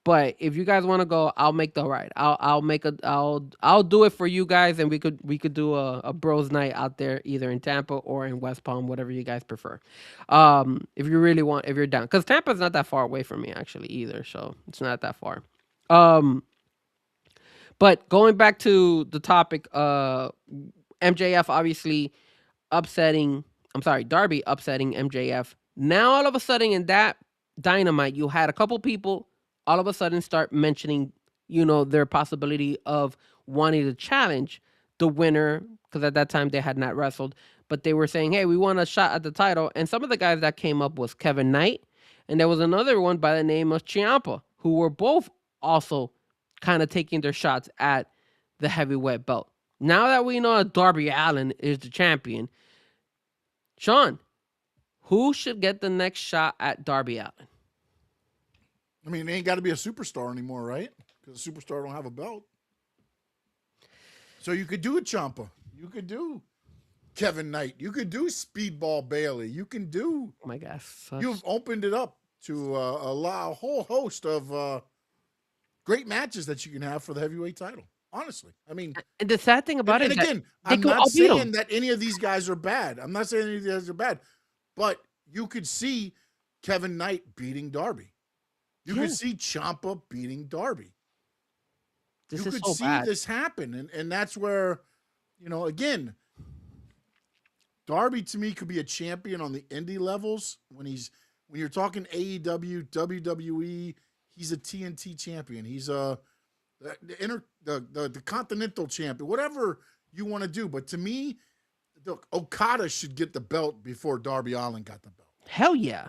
But if you guys want to go, I'll make the ride. I'll do it for you guys, and we could do a bros night out there either in Tampa or in West Palm, whatever you guys prefer. If you really want, if you're down, because Tampa's not that far away from me actually either, so it's not that far. But going back to the topic, MJF obviously Darby upsetting MJF. Now all of a sudden in that Dynamite, you had a couple people all of a sudden start mentioning their possibility of wanting to challenge the winner, because at that time they had not wrestled, but they were saying, "Hey, we want a shot at the title." And some of the guys that came up was Kevin Knight, and there was another one by the name of Ciampa, who were both also kind of taking their shots at the heavyweight belt. Now that we know that Darby Allin is the champion, Sean, who should get the next shot at Darby Allin? I mean, it ain't got to be a superstar anymore, right? Because a superstar don't have a belt. So you could do a Ciampa. You could do Kevin Knight. You could do Speedball Bailey. You can do. Oh my gosh. You've opened it up to allow a whole host of great matches that you can have for the heavyweight title. Honestly, I mean, and the sad thing about and it, again, I'm not saying that any of these guys are bad. I'm not saying any of these guys are bad, but you could see Kevin Knight beating Darby. You could see Ciampa beating Darby. You could see this happen, and that's where, again, Darby to me could be a champion on the indie levels when you're talking AEW, WWE. He's a TNT champion. He's the Continental champion, whatever you want to do. But to me, Okada should get the belt before Darby Allin got the belt. Hell yeah.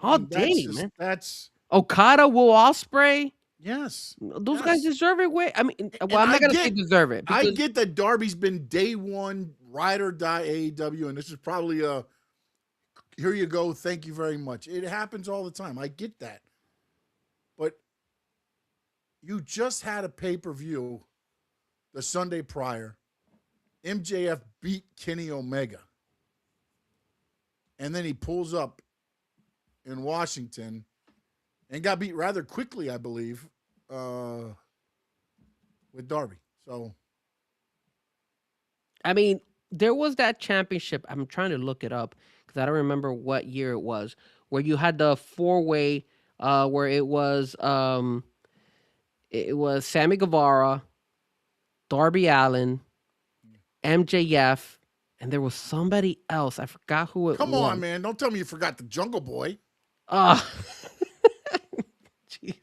Oh, dang, man. That's Okada, Will Ospreay. Yes. Those guys deserve it. I'm not going to say deserve it. I get that Darby's been day one, ride or die AEW, and this is probably here you go, thank you very much. It happens all the time. I get that. But you just had a pay-per-view the Sunday prior. MJF beat Kenny Omega. And then he pulls up in Washington and got beat rather quickly, I believe, with Darby. So, I mean, there was that championship. I'm trying to look it up because I don't remember what year it was, where you had the four-way, where it was Sammy Guevara, Darby Allin, MJF, and there was somebody else. I forgot who it was. Come on, man. Don't tell me you forgot the Jungle Boy. Jesus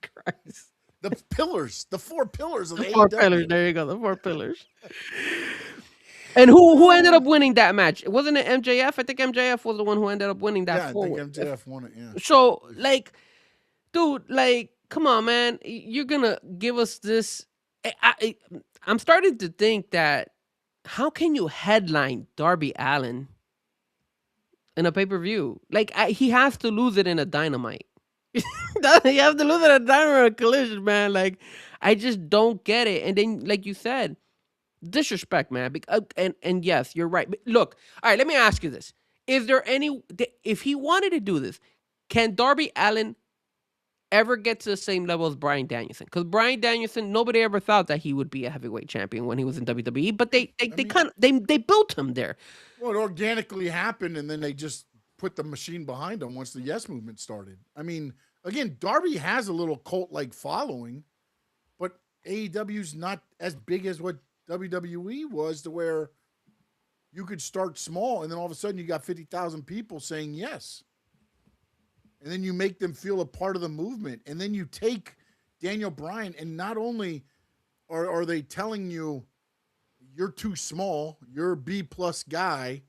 Christ. The pillars, the four pillars of the four AEW. pillars. There you go, the four pillars. And who ended up winning that match? Wasn't it MJF? I think MJF was the one who ended up winning that. Yeah, I think MJF won it. Yeah. So, dude, come on, man. You're gonna give us this. I'm starting to think that how can you headline Darby Allin in a pay-per-view? He has to lose it in a Dynamite. He has to lose it in a Dynamite or a Collision, man. I just don't get it. And then, like you said, disrespect, man. And yes, you're right. But look, all right, let me ask you this. Is there if he wanted to do this, can Darby Allin ever get to the same level as Bryan Danielson? Because Bryan Danielson, nobody ever thought that he would be a heavyweight champion when he was in WWE, but they built him there. Well, it organically happened, and then they just put the machine behind him once the Yes Movement started. I mean, again, Darby has a little cult-like following, but AEW's not as big as what WWE was, to where you could start small, and then all of a sudden you got 50,000 people saying yes. And then you make them feel a part of the movement. And then you take Daniel Bryan, and not only are they telling you you're too small, you're a B-plus guy,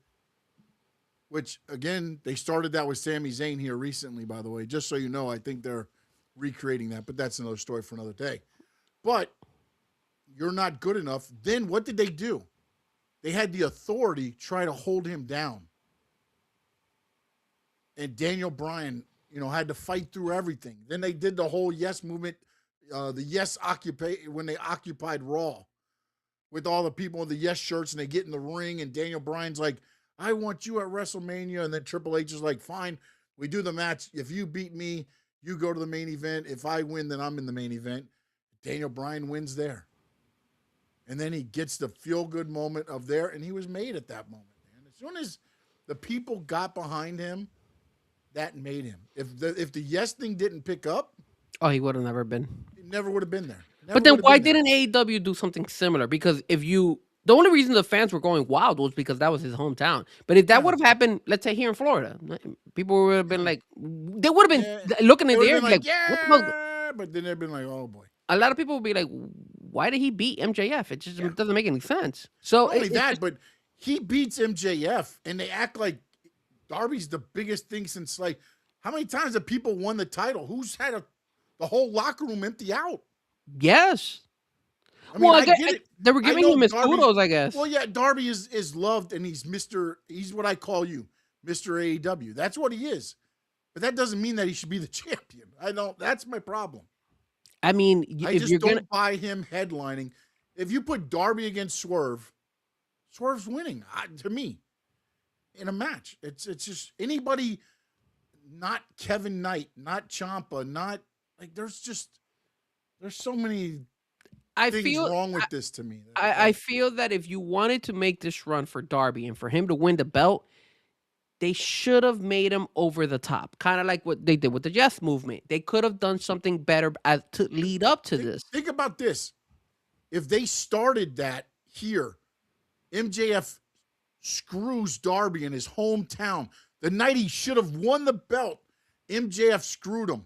which, again, they started that with Sami Zayn here recently, by the way. Just so you know, I think they're recreating that, but that's another story for another day. But you're not good enough. Then what did they do? They had the Authority try to hold him down. And Daniel Bryan, had to fight through everything. Then they did the whole Yes Movement, the Yes when they occupied Raw with all the people in the Yes shirts, and they get in the ring, and Daniel Bryan's like, I want you at WrestleMania. And then Triple H is like, fine, we do the match. If you beat me, you go to the main event. If I win, then I'm in the main event. Daniel Bryan wins there. And then he gets the feel-good moment of there, and he was made at that moment, man. As soon as the people got behind him, that made him. If the Yes thing didn't pick up, he would have never been. He never would have been there. But then why didn't AEW do something similar? Because the only reason the fans were going wild was because that was his hometown. But if that would have happened, let's say here in Florida, people would have been like, they would have been looking in the air like, yeah, what the fuck? But then they've been like, oh boy. a lot of people will be like, why did he beat MJF? It just Yeah. doesn't make any sense. So Not only it's that, just, but he beats MJF, and they act like Darby's the biggest thing since like how many times have people won the title? Who's had the whole locker room empty out? yes. I mean, Well, I get it. they were I giving know him his Darby. kudos, I guess. Well, yeah, Darby is loved, and he's Mister. He's what I call you, Mister AEW. That's what he is. But that doesn't mean that he should be the champion. I don't. That's my problem. I mean, I if just you're gonna, don't buy him headlining. If you put Darby against Swerve, Swerve's winning to me in a match. It's just anybody, not Kevin Knight, not Ciampa, not like there's so many I things feel wrong with this to me. I feel that if you wanted to make this run for Darby and for him to win the belt, they should have made him over the top, kind of like what they did with the Yes movement. They could have done something better as to lead up to this. Think about this. If they started that here, MJF screws Darby in his hometown. The night he should have won the belt, MJF screwed him.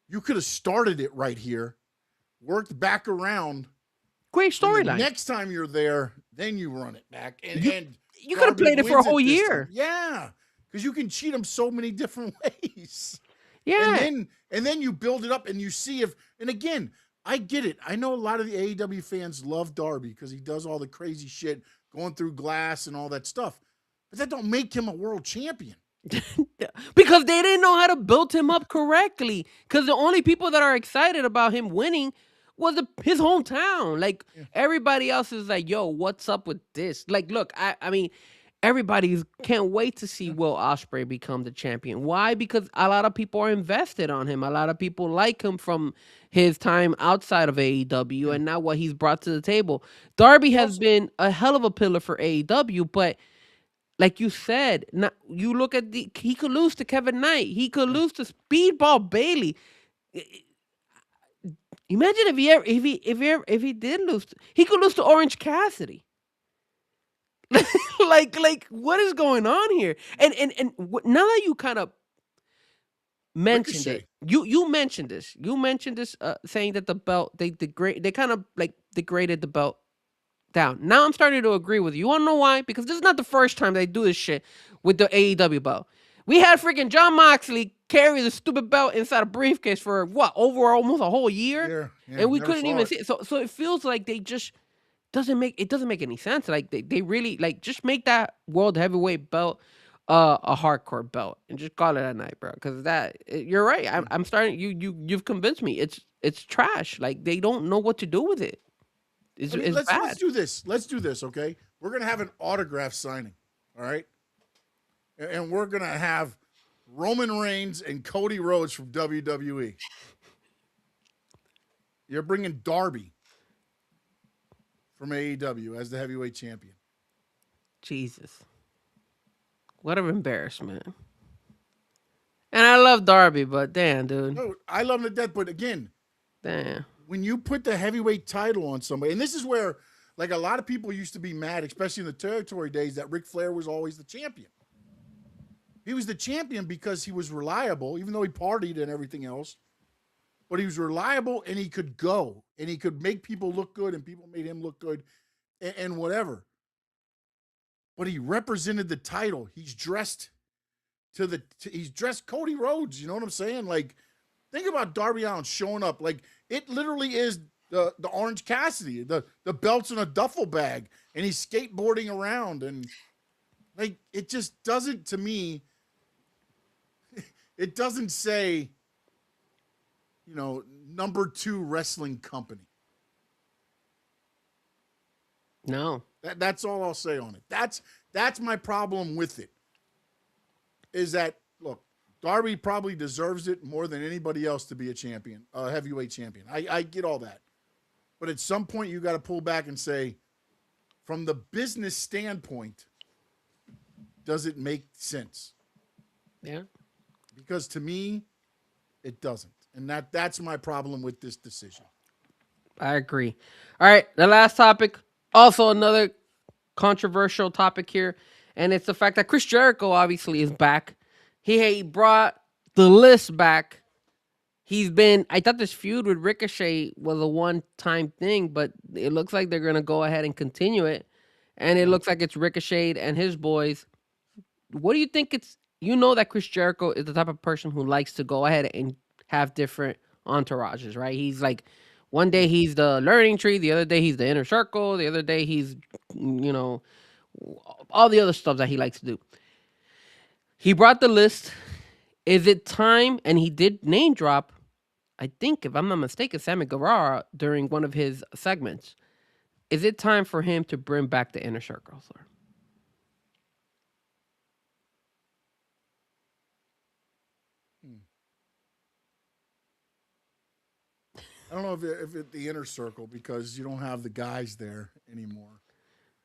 You could have started it right here, worked back around. Great storyline. Next time you're there, then you run it back. And You could have played it for a whole year. Yeah, because you can cheat them so many different ways. Yeah. And then you build it up and you see if, and again, I get it. I know a lot of the AEW fans love Darby because he does all the crazy shit, going through glass and all that stuff. But that don't make him a world champion. Because they didn't know how to build him up correctly. Because the only people that are excited about him winning was his hometown. Like everybody else is like, yo, what's up with this? Like, look, I mean, everybody can't wait to see Will Ospreay become the champion. Why? Because a lot of people are invested on him. A lot of people like him from his time outside of AEW and now what he's brought to the table. Darby has been a hell of a pillar for AEW, but like you said, you look at he could lose to Kevin Knight. He could lose to Speedball Bailey. Imagine if he did lose, he could lose to Orange Cassidy. like what is going on here? And now that you kind of mentioned it, you mentioned this. You mentioned this, saying that the belt they kind of like degraded the belt down. Now I'm starting to agree with you. You want to know why? Because this is not the first time they do this shit with the AEW belt. We had freaking John Moxley carry the stupid belt inside a briefcase for what, over almost a whole year, and we couldn't even see it. So it feels like they just doesn't make any sense. Like they really like just make that world heavyweight belt a hardcore belt and just call it a night, bro. Because you're right. I'm starting. You've convinced me. It's trash. Like they don't know what to do with it. It's bad. Let's do this. Let's do this, okay? We're going to have an autograph signing, all right? And we're going to have Roman Reigns and Cody Rhodes from WWE. You're bringing Darby from AEW as the heavyweight champion. Jesus. What an embarrassment. And I love Darby, but damn, dude. No, I love him to death, but again, Damn. when you put the heavyweight title on somebody, and this is where, like, a lot of people used to be mad, especially in the territory days, that Ric Flair was always the champion. He was the champion because he was reliable, even though he partied and everything else. But he was reliable, and he could go, and he could make people look good, and people made him look good, and whatever. But he represented the title. He's dressed he's dressed Cody Rhodes. You know what I'm saying? Like, think about Darby Allin showing up. Like, it literally is the Orange Cassidy. The belt's in a duffel bag, and he's skateboarding around, and like it just doesn't, to me. It doesn't say, number 2 wrestling company. No. That's all I'll say on it. That's my problem with it. Is that, look, Darby probably deserves it more than anybody else to be a champion, a heavyweight champion. I get all that. But at some point, you got to pull back and say, from the business standpoint, does it make sense? Yeah. Because to me, it doesn't. And that's my problem with this decision. I agree. All right, the last topic, also another controversial topic here, and it's the fact that Chris Jericho obviously is back. He brought the list back he's been. I thought this feud with Ricochet was a one-time thing, but it looks like they're gonna go ahead and continue it. And it Yeah. looks like it's Ricochet and his boys. What do you think? It's you know that Chris Jericho is the type of person who likes to go ahead and have different entourages, right? He's like, one day Yeah. he's the learning tree, the other day he's the inner circle, the other day he's, you know, all the other stuff that he likes to do. He brought the list. Is it time? And he did name drop, I think, if I'm not mistaken, Sammy Guevara during one of his segments. Is it time for him to bring back the inner circle, sir? Hmm. I don't know if the inner circle because you don't have the guys there anymore.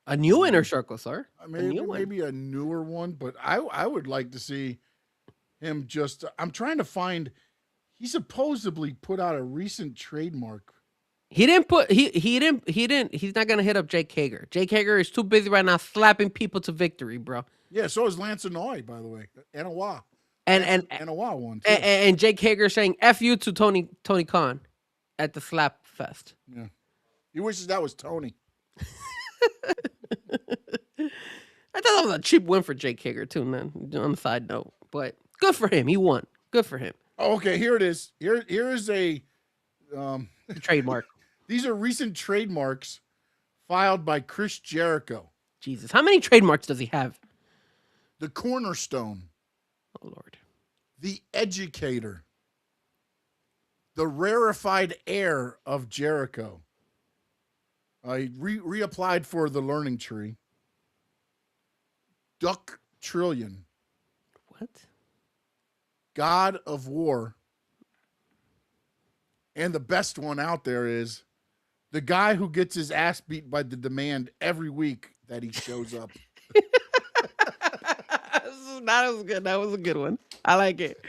A new inner Um, circle, sir. A new one. maybe a newer one, but I would like to see him just. I'm trying to find. He supposedly put out a recent trademark. He didn't put he didn't he's not gonna hit up Jake Hager. Jake Hager is too busy right now slapping people to victory, bro. Yeah, so is Lance Anoa'i, by the way, and a Wah. And Lance and and a Wah one too. and Jake Hager saying "F you" to Tony Khan at the slap fest. Yeah, he wishes that was Tony. I thought that was a cheap win for Jake Hager too, man. On the side note, but good for him. He won. Good for him. Oh, okay, here it is. Here is a. Trademark. These are recent trademarks filed by Chris Jericho. Jesus, how many trademarks does he have? The Cornerstone, Oh Lord. the Educator, the Rarefied Air of Jericho. He reapplied for the Learning Tree. Duck Trillion, What? God of War, and the best one out there is the guy who gets his ass beat by the Demand every week that he shows up. That was good. That was a good one. I like it.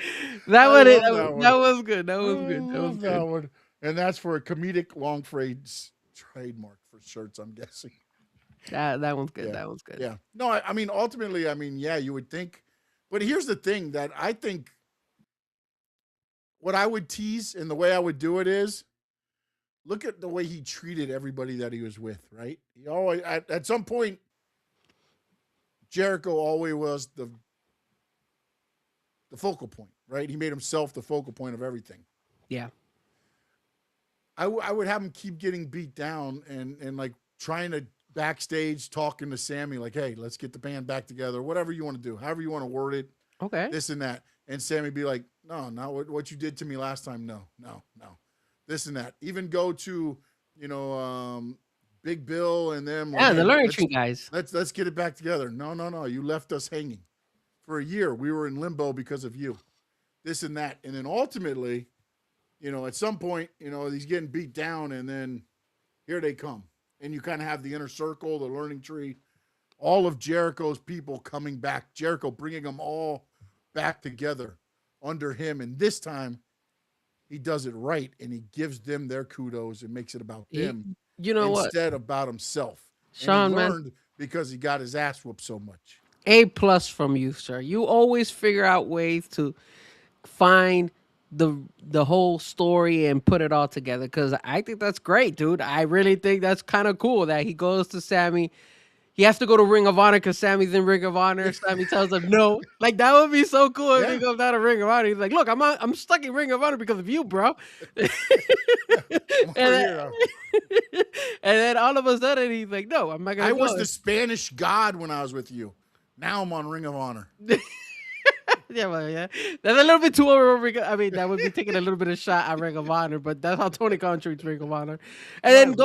That I one. love that one. That was good. That was I good. That was love good. that one. And that's for a comedic long phrase trademark for shirts, I'm guessing. That one's good. Yeah. That one's good. Yeah. No, I mean, ultimately, yeah, you would think. But here's the thing that I think what I would tease and the way I would do it is look at the way he treated everybody that he was with, right? He always, at some point, Jericho always was the focal point, right? He made himself the focal point of everything. Yeah. I would have him keep getting beat down and like trying to backstage talking to Sammy like, hey, let's get the band back together, whatever you want to do, however you want to word it, Okay. this and that. And Sammy be like, no, not what you did to me last time. No, this and that. Even go to, Big Bill and them. Yeah, like, the hey, Learning Tree guys. Let's get it back together. No. You left us hanging for a year. We were in limbo because of you. This and that. And then ultimately, at some point, he's getting beat down and then here they come. And you kind of have the inner circle, the Learning Tree, all of Jericho's people coming back. Jericho bringing them all back together under him. And this time he does it right and he gives them their kudos and makes it about them You know what, instead about himself. Sean, and he man, learned because he got his ass whooped so much. A+ from you, sir. You always figure out ways to find the whole story and put it all together because I think that's great, dude. I really think that's kind of cool that he goes to Sammy. He has to go to Ring of Honor because Sammy's in Ring of Honor. Sammy tells him no. Like that would be so cool if he goes down to Ring of Honor. He's like, "Look, I'm stuck in Ring of Honor because of you, bro." and, then, and then all of a sudden he's like, "No, I'm not gonna." I go. was the Spanish god when I was with you. Now I'm on Ring of Honor. Yeah, well, yeah. That's a little bit too over. I mean, that would be taking a little bit of shot at Ring of Honor, but that's how Tony Khan treats Ring of Honor. And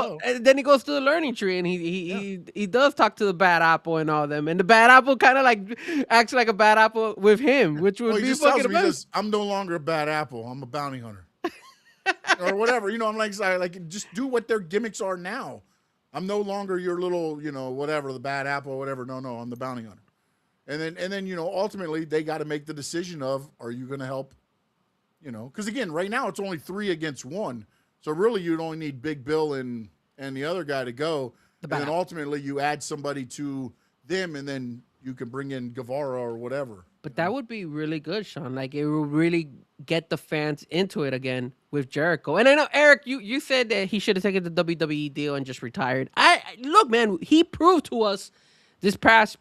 then he goes to the Learning Tree, and he does talk to the Bad Apple and all them, and the Bad Apple kind of like acts like a Bad Apple with him, which would he be just tells fucking me, amazing. I'm no longer a bad apple. I'm a bounty hunter. Or whatever. I'm like, just do what their gimmicks are now. I'm no longer your little, whatever, the bad apple, whatever. No, I'm the bounty hunter. And then ultimately they got to make the decision of, are you going to help, because again, right now it's only 3 against 1. So really you'd only need Big Bill and the other guy to go. And then ultimately you add somebody to them and then you can bring in Guevara or whatever. But that would be really good, Sean. Like it would really get the fans into it again with Jericho. And I know Eric, you said that he should have taken the WWE deal and just retired. Look, man, he proved to us this past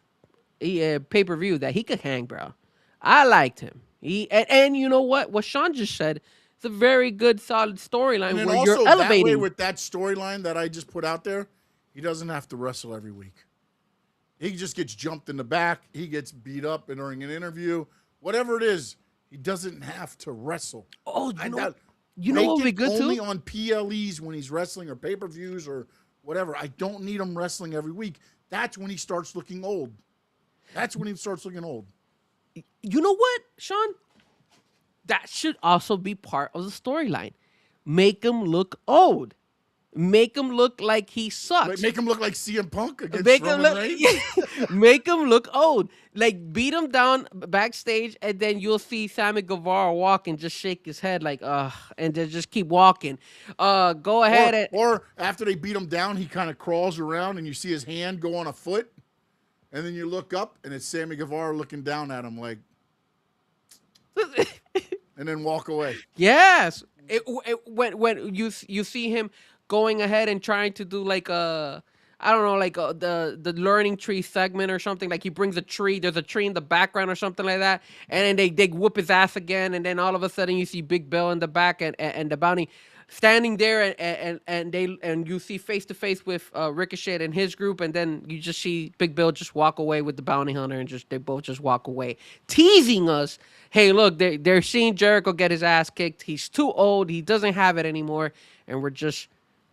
pay per view that he could hang, bro. I liked him. And you know what Sean just said. It's a very good, solid And storyline then where you're also that way elevating. with that storyline that I just put out there, he doesn't have to wrestle every week. He just gets jumped in the back. He gets beat up during an interview. Whatever it is, he doesn't have to wrestle. Oh, you know Make what would be it good only too? on PLEs when he's wrestling or pay-per-views or whatever. I don't need him wrestling every week. That's when he starts looking old. That's when he starts looking old. You know what, Sean? That should also be part of the storyline. Make him look old. Make him look like he sucks. Make him look like CM Punk against Make him Roman look, Reigns. make him look old. Like beat him down backstage, and then you'll see Sammy Guevara walk and just shake his head like, and then just keep walking. Go ahead Or after they beat him down, he kind of crawls around and you see his hand go on a foot, and then you look up and it's Sammy Guevara looking down at him like, and then walk away. Yes. When you see him going ahead and trying to do like I don't know, like the learning tree segment or something. Like he brings a tree. There's a tree in the background or something like that, and then they whoop his ass again, and then all of a sudden you see Big Bill in the back and the bounty standing there, and you see face to face with Ricochet and his group, and then you just see Big Bill just walk away with the bounty hunter, and they both just walk away, teasing us. Hey, look, they're seeing Jericho get his ass kicked. He's too old. He doesn't have it anymore, and we're just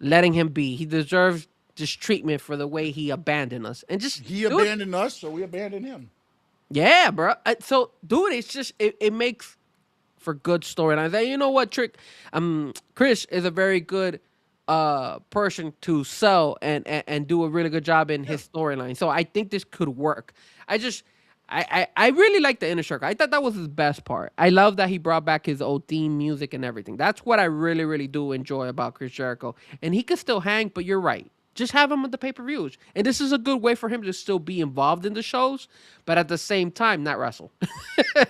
letting him be. He deserves this treatment for the way he abandoned us, and just He abandoned us, so we abandoned him. Yeah, bro. So, dude, it's just it makes for good storylines. And you know what, Chris is a very good person to sell and do a really good job in his storyline. So I think this could work. I really like the inner circle. I thought that was his best part. I love that he brought back his old theme music and everything. That's what I really, really do enjoy about Chris Jericho. And he could still hang, but you're right. Just have him at the pay-per-views. And this is a good way for him to still be involved in the shows, but at the same time, not wrestle.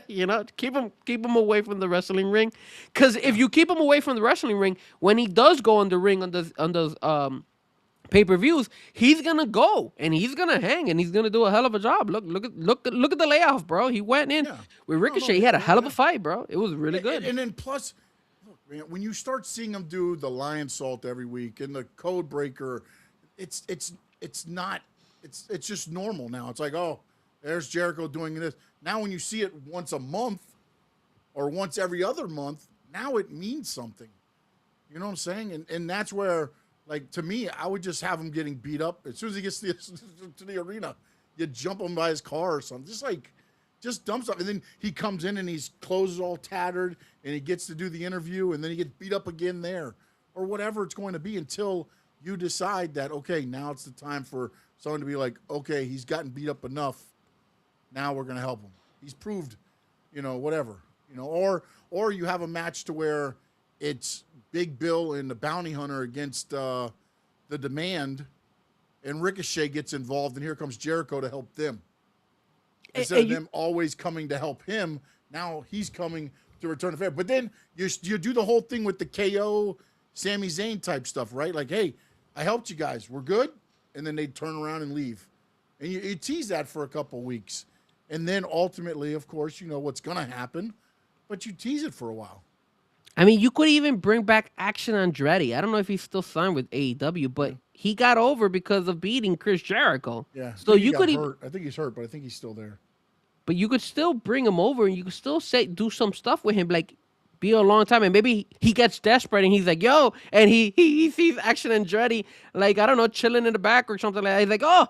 You know, keep him away from the wrestling ring. Because if you keep him away from the wrestling ring, when he does go on the ring on those pay-per-views, he's gonna go and he's gonna hang and he's gonna do a hell of a job. Look at the layoff, bro. He went in with Ricochet. He had a hell of a fight, bro. It was really good. And then plus, look, man, when you start seeing him do the lion salt every week and the code breaker, it's just normal now. It's like, oh, there's Jericho doing this. Now when you see it once a month or once every other month, now it means something. You know what I'm saying? And that's where, like, to me, I would just have him getting beat up as soon as he gets to the arena. You jump him by his car or something. Just dump stuff. And then he comes in and his clothes are all tattered and he gets to do the interview and then he gets beat up again there or whatever it's going to be until you decide that, okay, now it's the time for someone to be like, okay, he's gotten beat up enough. Now we're going to help him. He's proved, whatever, or you have a match to where it's Big Bill and the Bounty Hunter against the Demand, and Ricochet gets involved, and here comes Jericho to help them. Instead of them always coming to help him, now he's coming to return the favor. But then you do the whole thing with the KO, Sami Zayn type stuff, right? Like, hey, I helped you guys. We're good. And then they turn around and leave. And you tease that for a couple weeks. And then ultimately, of course, you know what's going to happen. But you tease it for a while. I mean, you could even bring back Action Andretti. I don't know if he's still signed with AEW, but he got over because of beating Chris Jericho. Yeah. So you could hurt. I think he's hurt, but I think he's still there. But you could still bring him over and you could still do some stuff with him, like be a long time. And maybe he gets desperate and he's like, yo, and he sees Action Andretti, like, I don't know, chilling in the back or something like that. He's like, oh,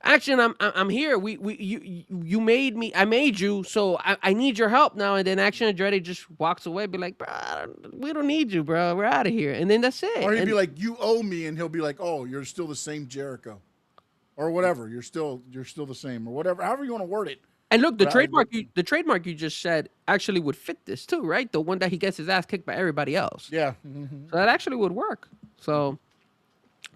Action, I'm here. You made me. I made you, so I need your help now. And then Action Andretti just walks away, be like, bro, we don't need you, bro. We're out of here. And then that's it. Or he'd be like, you owe me, and he'll be like, oh, you're still the same Jericho, or whatever. You're still the same, or whatever. However you want to word it. And look, the trademark you just said actually would fit this too, right? The one that he gets his ass kicked by everybody else. Yeah. So that actually would work. So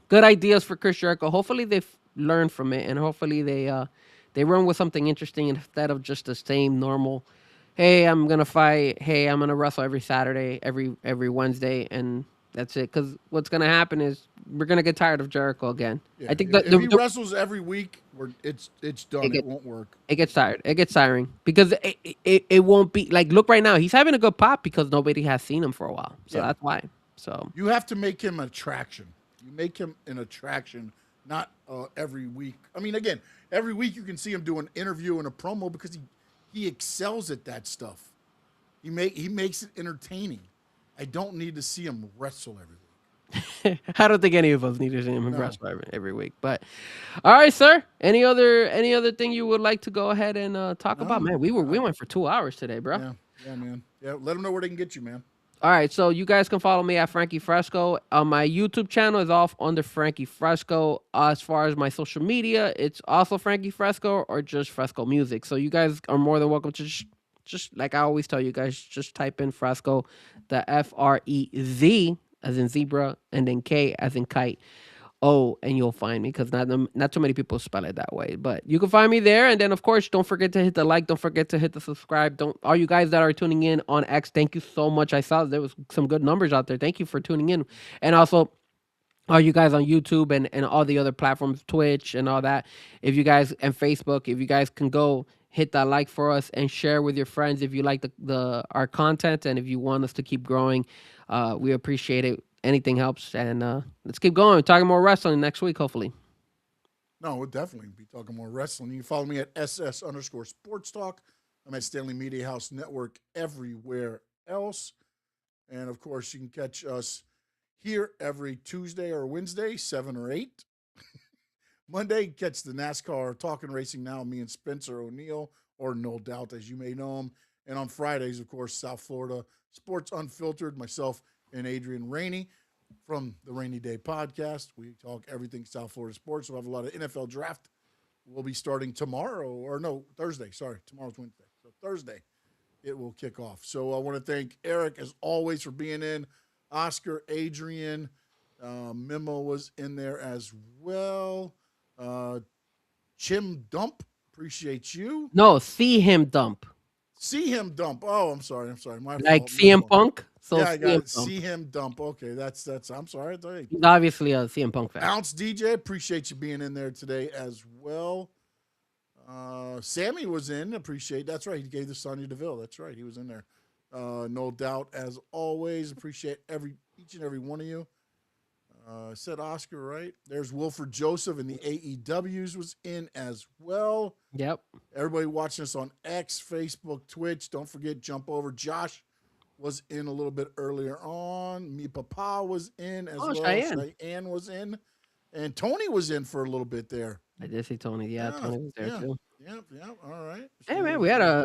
good ideas for Chris Jericho. Hopefully they've learned from it, and hopefully they They run with something interesting instead of just the same normal. Hey, I'm gonna fight. Hey, I'm gonna wrestle every Saturday, every Wednesday, and that's it. Because what's gonna happen is we're gonna get tired of Jericho again. Yeah, I think if he wrestles every week, it's done. It won't work. it gets tired. It gets tiring because it won't be like look right now. He's having a good pop because nobody has seen him for a while. So Yeah. that's why. So You have to make him an attraction. You make him an attraction, not every week. I mean, again, every week you can see him do an interview and a promo because he excels at that stuff. He makes it entertaining. I don't need to see him wrestle every week. I don't think any of us need to see him wrestle every week. But all right, sir. Any other thing you would like to go ahead and talk about? Man, we went for 2 hours today, bro. Yeah, man. Yeah, let them know where they can get you, man. All right, so you guys can follow me at Frankie Fresco. My YouTube channel is off under Frankie Fresco. As far as my social media, it's also Frankie Fresco or just Fresco Music. So you guys are more than welcome to just like I always tell you guys, just type in Fresco, the FREZ as in zebra, and then K as in kite. Oh, and you'll find me because not too many people spell it that way. But you can find me there, and then of course, don't forget to hit the like. Don't forget to hit the subscribe. Don't all you guys that are tuning in on X, thank you so much. I saw there was some good numbers out there. Thank you for tuning in, and also all you guys on YouTube and all the other platforms, Twitch and all that. If you guys and Facebook, if you guys can go hit that like for us and share with your friends if you like the our content and if you want us to keep growing, we appreciate it. Anything helps, and let's keep going. Talking more wrestling next week, hopefully. No, we'll definitely be talking more wrestling. You can follow me at SS_Sports Talk. I'm at Stanley Media House Network everywhere else. And of course, you can catch us here every Tuesday or Wednesday, 7 or 8. Monday, catch the NASCAR Talking Racing Now, me and Spencer O'Neill, or No Doubt, as you may know him. And on Fridays, of course, South Florida Sports Unfiltered, myself and Adrian Rainey from the Rainy Day Podcast. We talk everything South Florida sports. We'll have a lot of NFL draft. We'll be starting tomorrow, or no, Thursday. Sorry, tomorrow's Wednesday. So Thursday, it will kick off. So I want to thank Eric, as always, for being in. Oscar, Adrian, Memo was in there as well. Chim Dump, appreciate you. No, see him dump. See him dump. Oh, I'm sorry. My like fault. CM Punk. So yeah, I got it. Dump. See him dump. Okay, that's. I'm sorry. He's obviously a CM Punk fan. Ounce DJ, appreciate you being in there today as well. Sammy was in. Appreciate. That's right. He gave the Sonya Deville. That's right. He was in there. No doubt, as always. Appreciate each and every one of you. Said Oscar, right? There's Wilford Joseph and the AEWs was in as well. Yep. Everybody watching us on X, Facebook, Twitch. Don't forget, jump over. Josh was in a little bit earlier on. Me Papa was in as well. Cheyenne was in. And Tony was in for a little bit there. I did see Tony. Yeah, Tony was there too. Yep. All right. Hey, man, we had a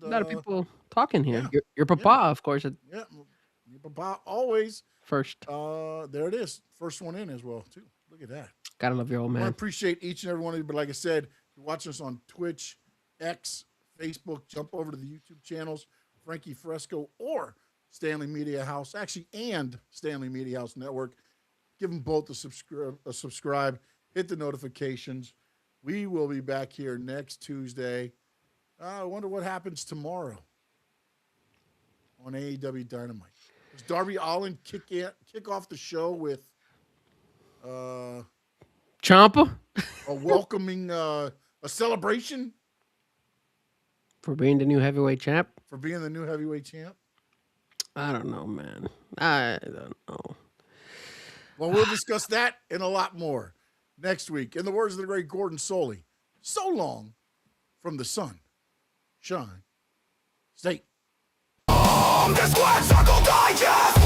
lot of people talking here. Yeah. Your Papa, of course. Yeah. Me Papa always. First. There it is. First one in as well, too. Look at that. Gotta love your old man. I appreciate each and every one of you. But like I said, if you're watching us on Twitch, X, Facebook, jump over to the YouTube channels, Frankie Fresco or Stanley Media House, and Stanley Media House Network. Give them both a subscribe, hit the notifications. We will be back here next Tuesday. I wonder what happens tomorrow on AEW Dynamite. Does Darby Allin kick off the show with Ciampa? a welcoming a celebration For being the new heavyweight champ? for being the new heavyweight champ? I don't know, man. I don't know. Well, we'll discuss that and a lot more next week. In the words of the great Gordon Soley, so long from the sun, shine, state. The Squad Circle Digest!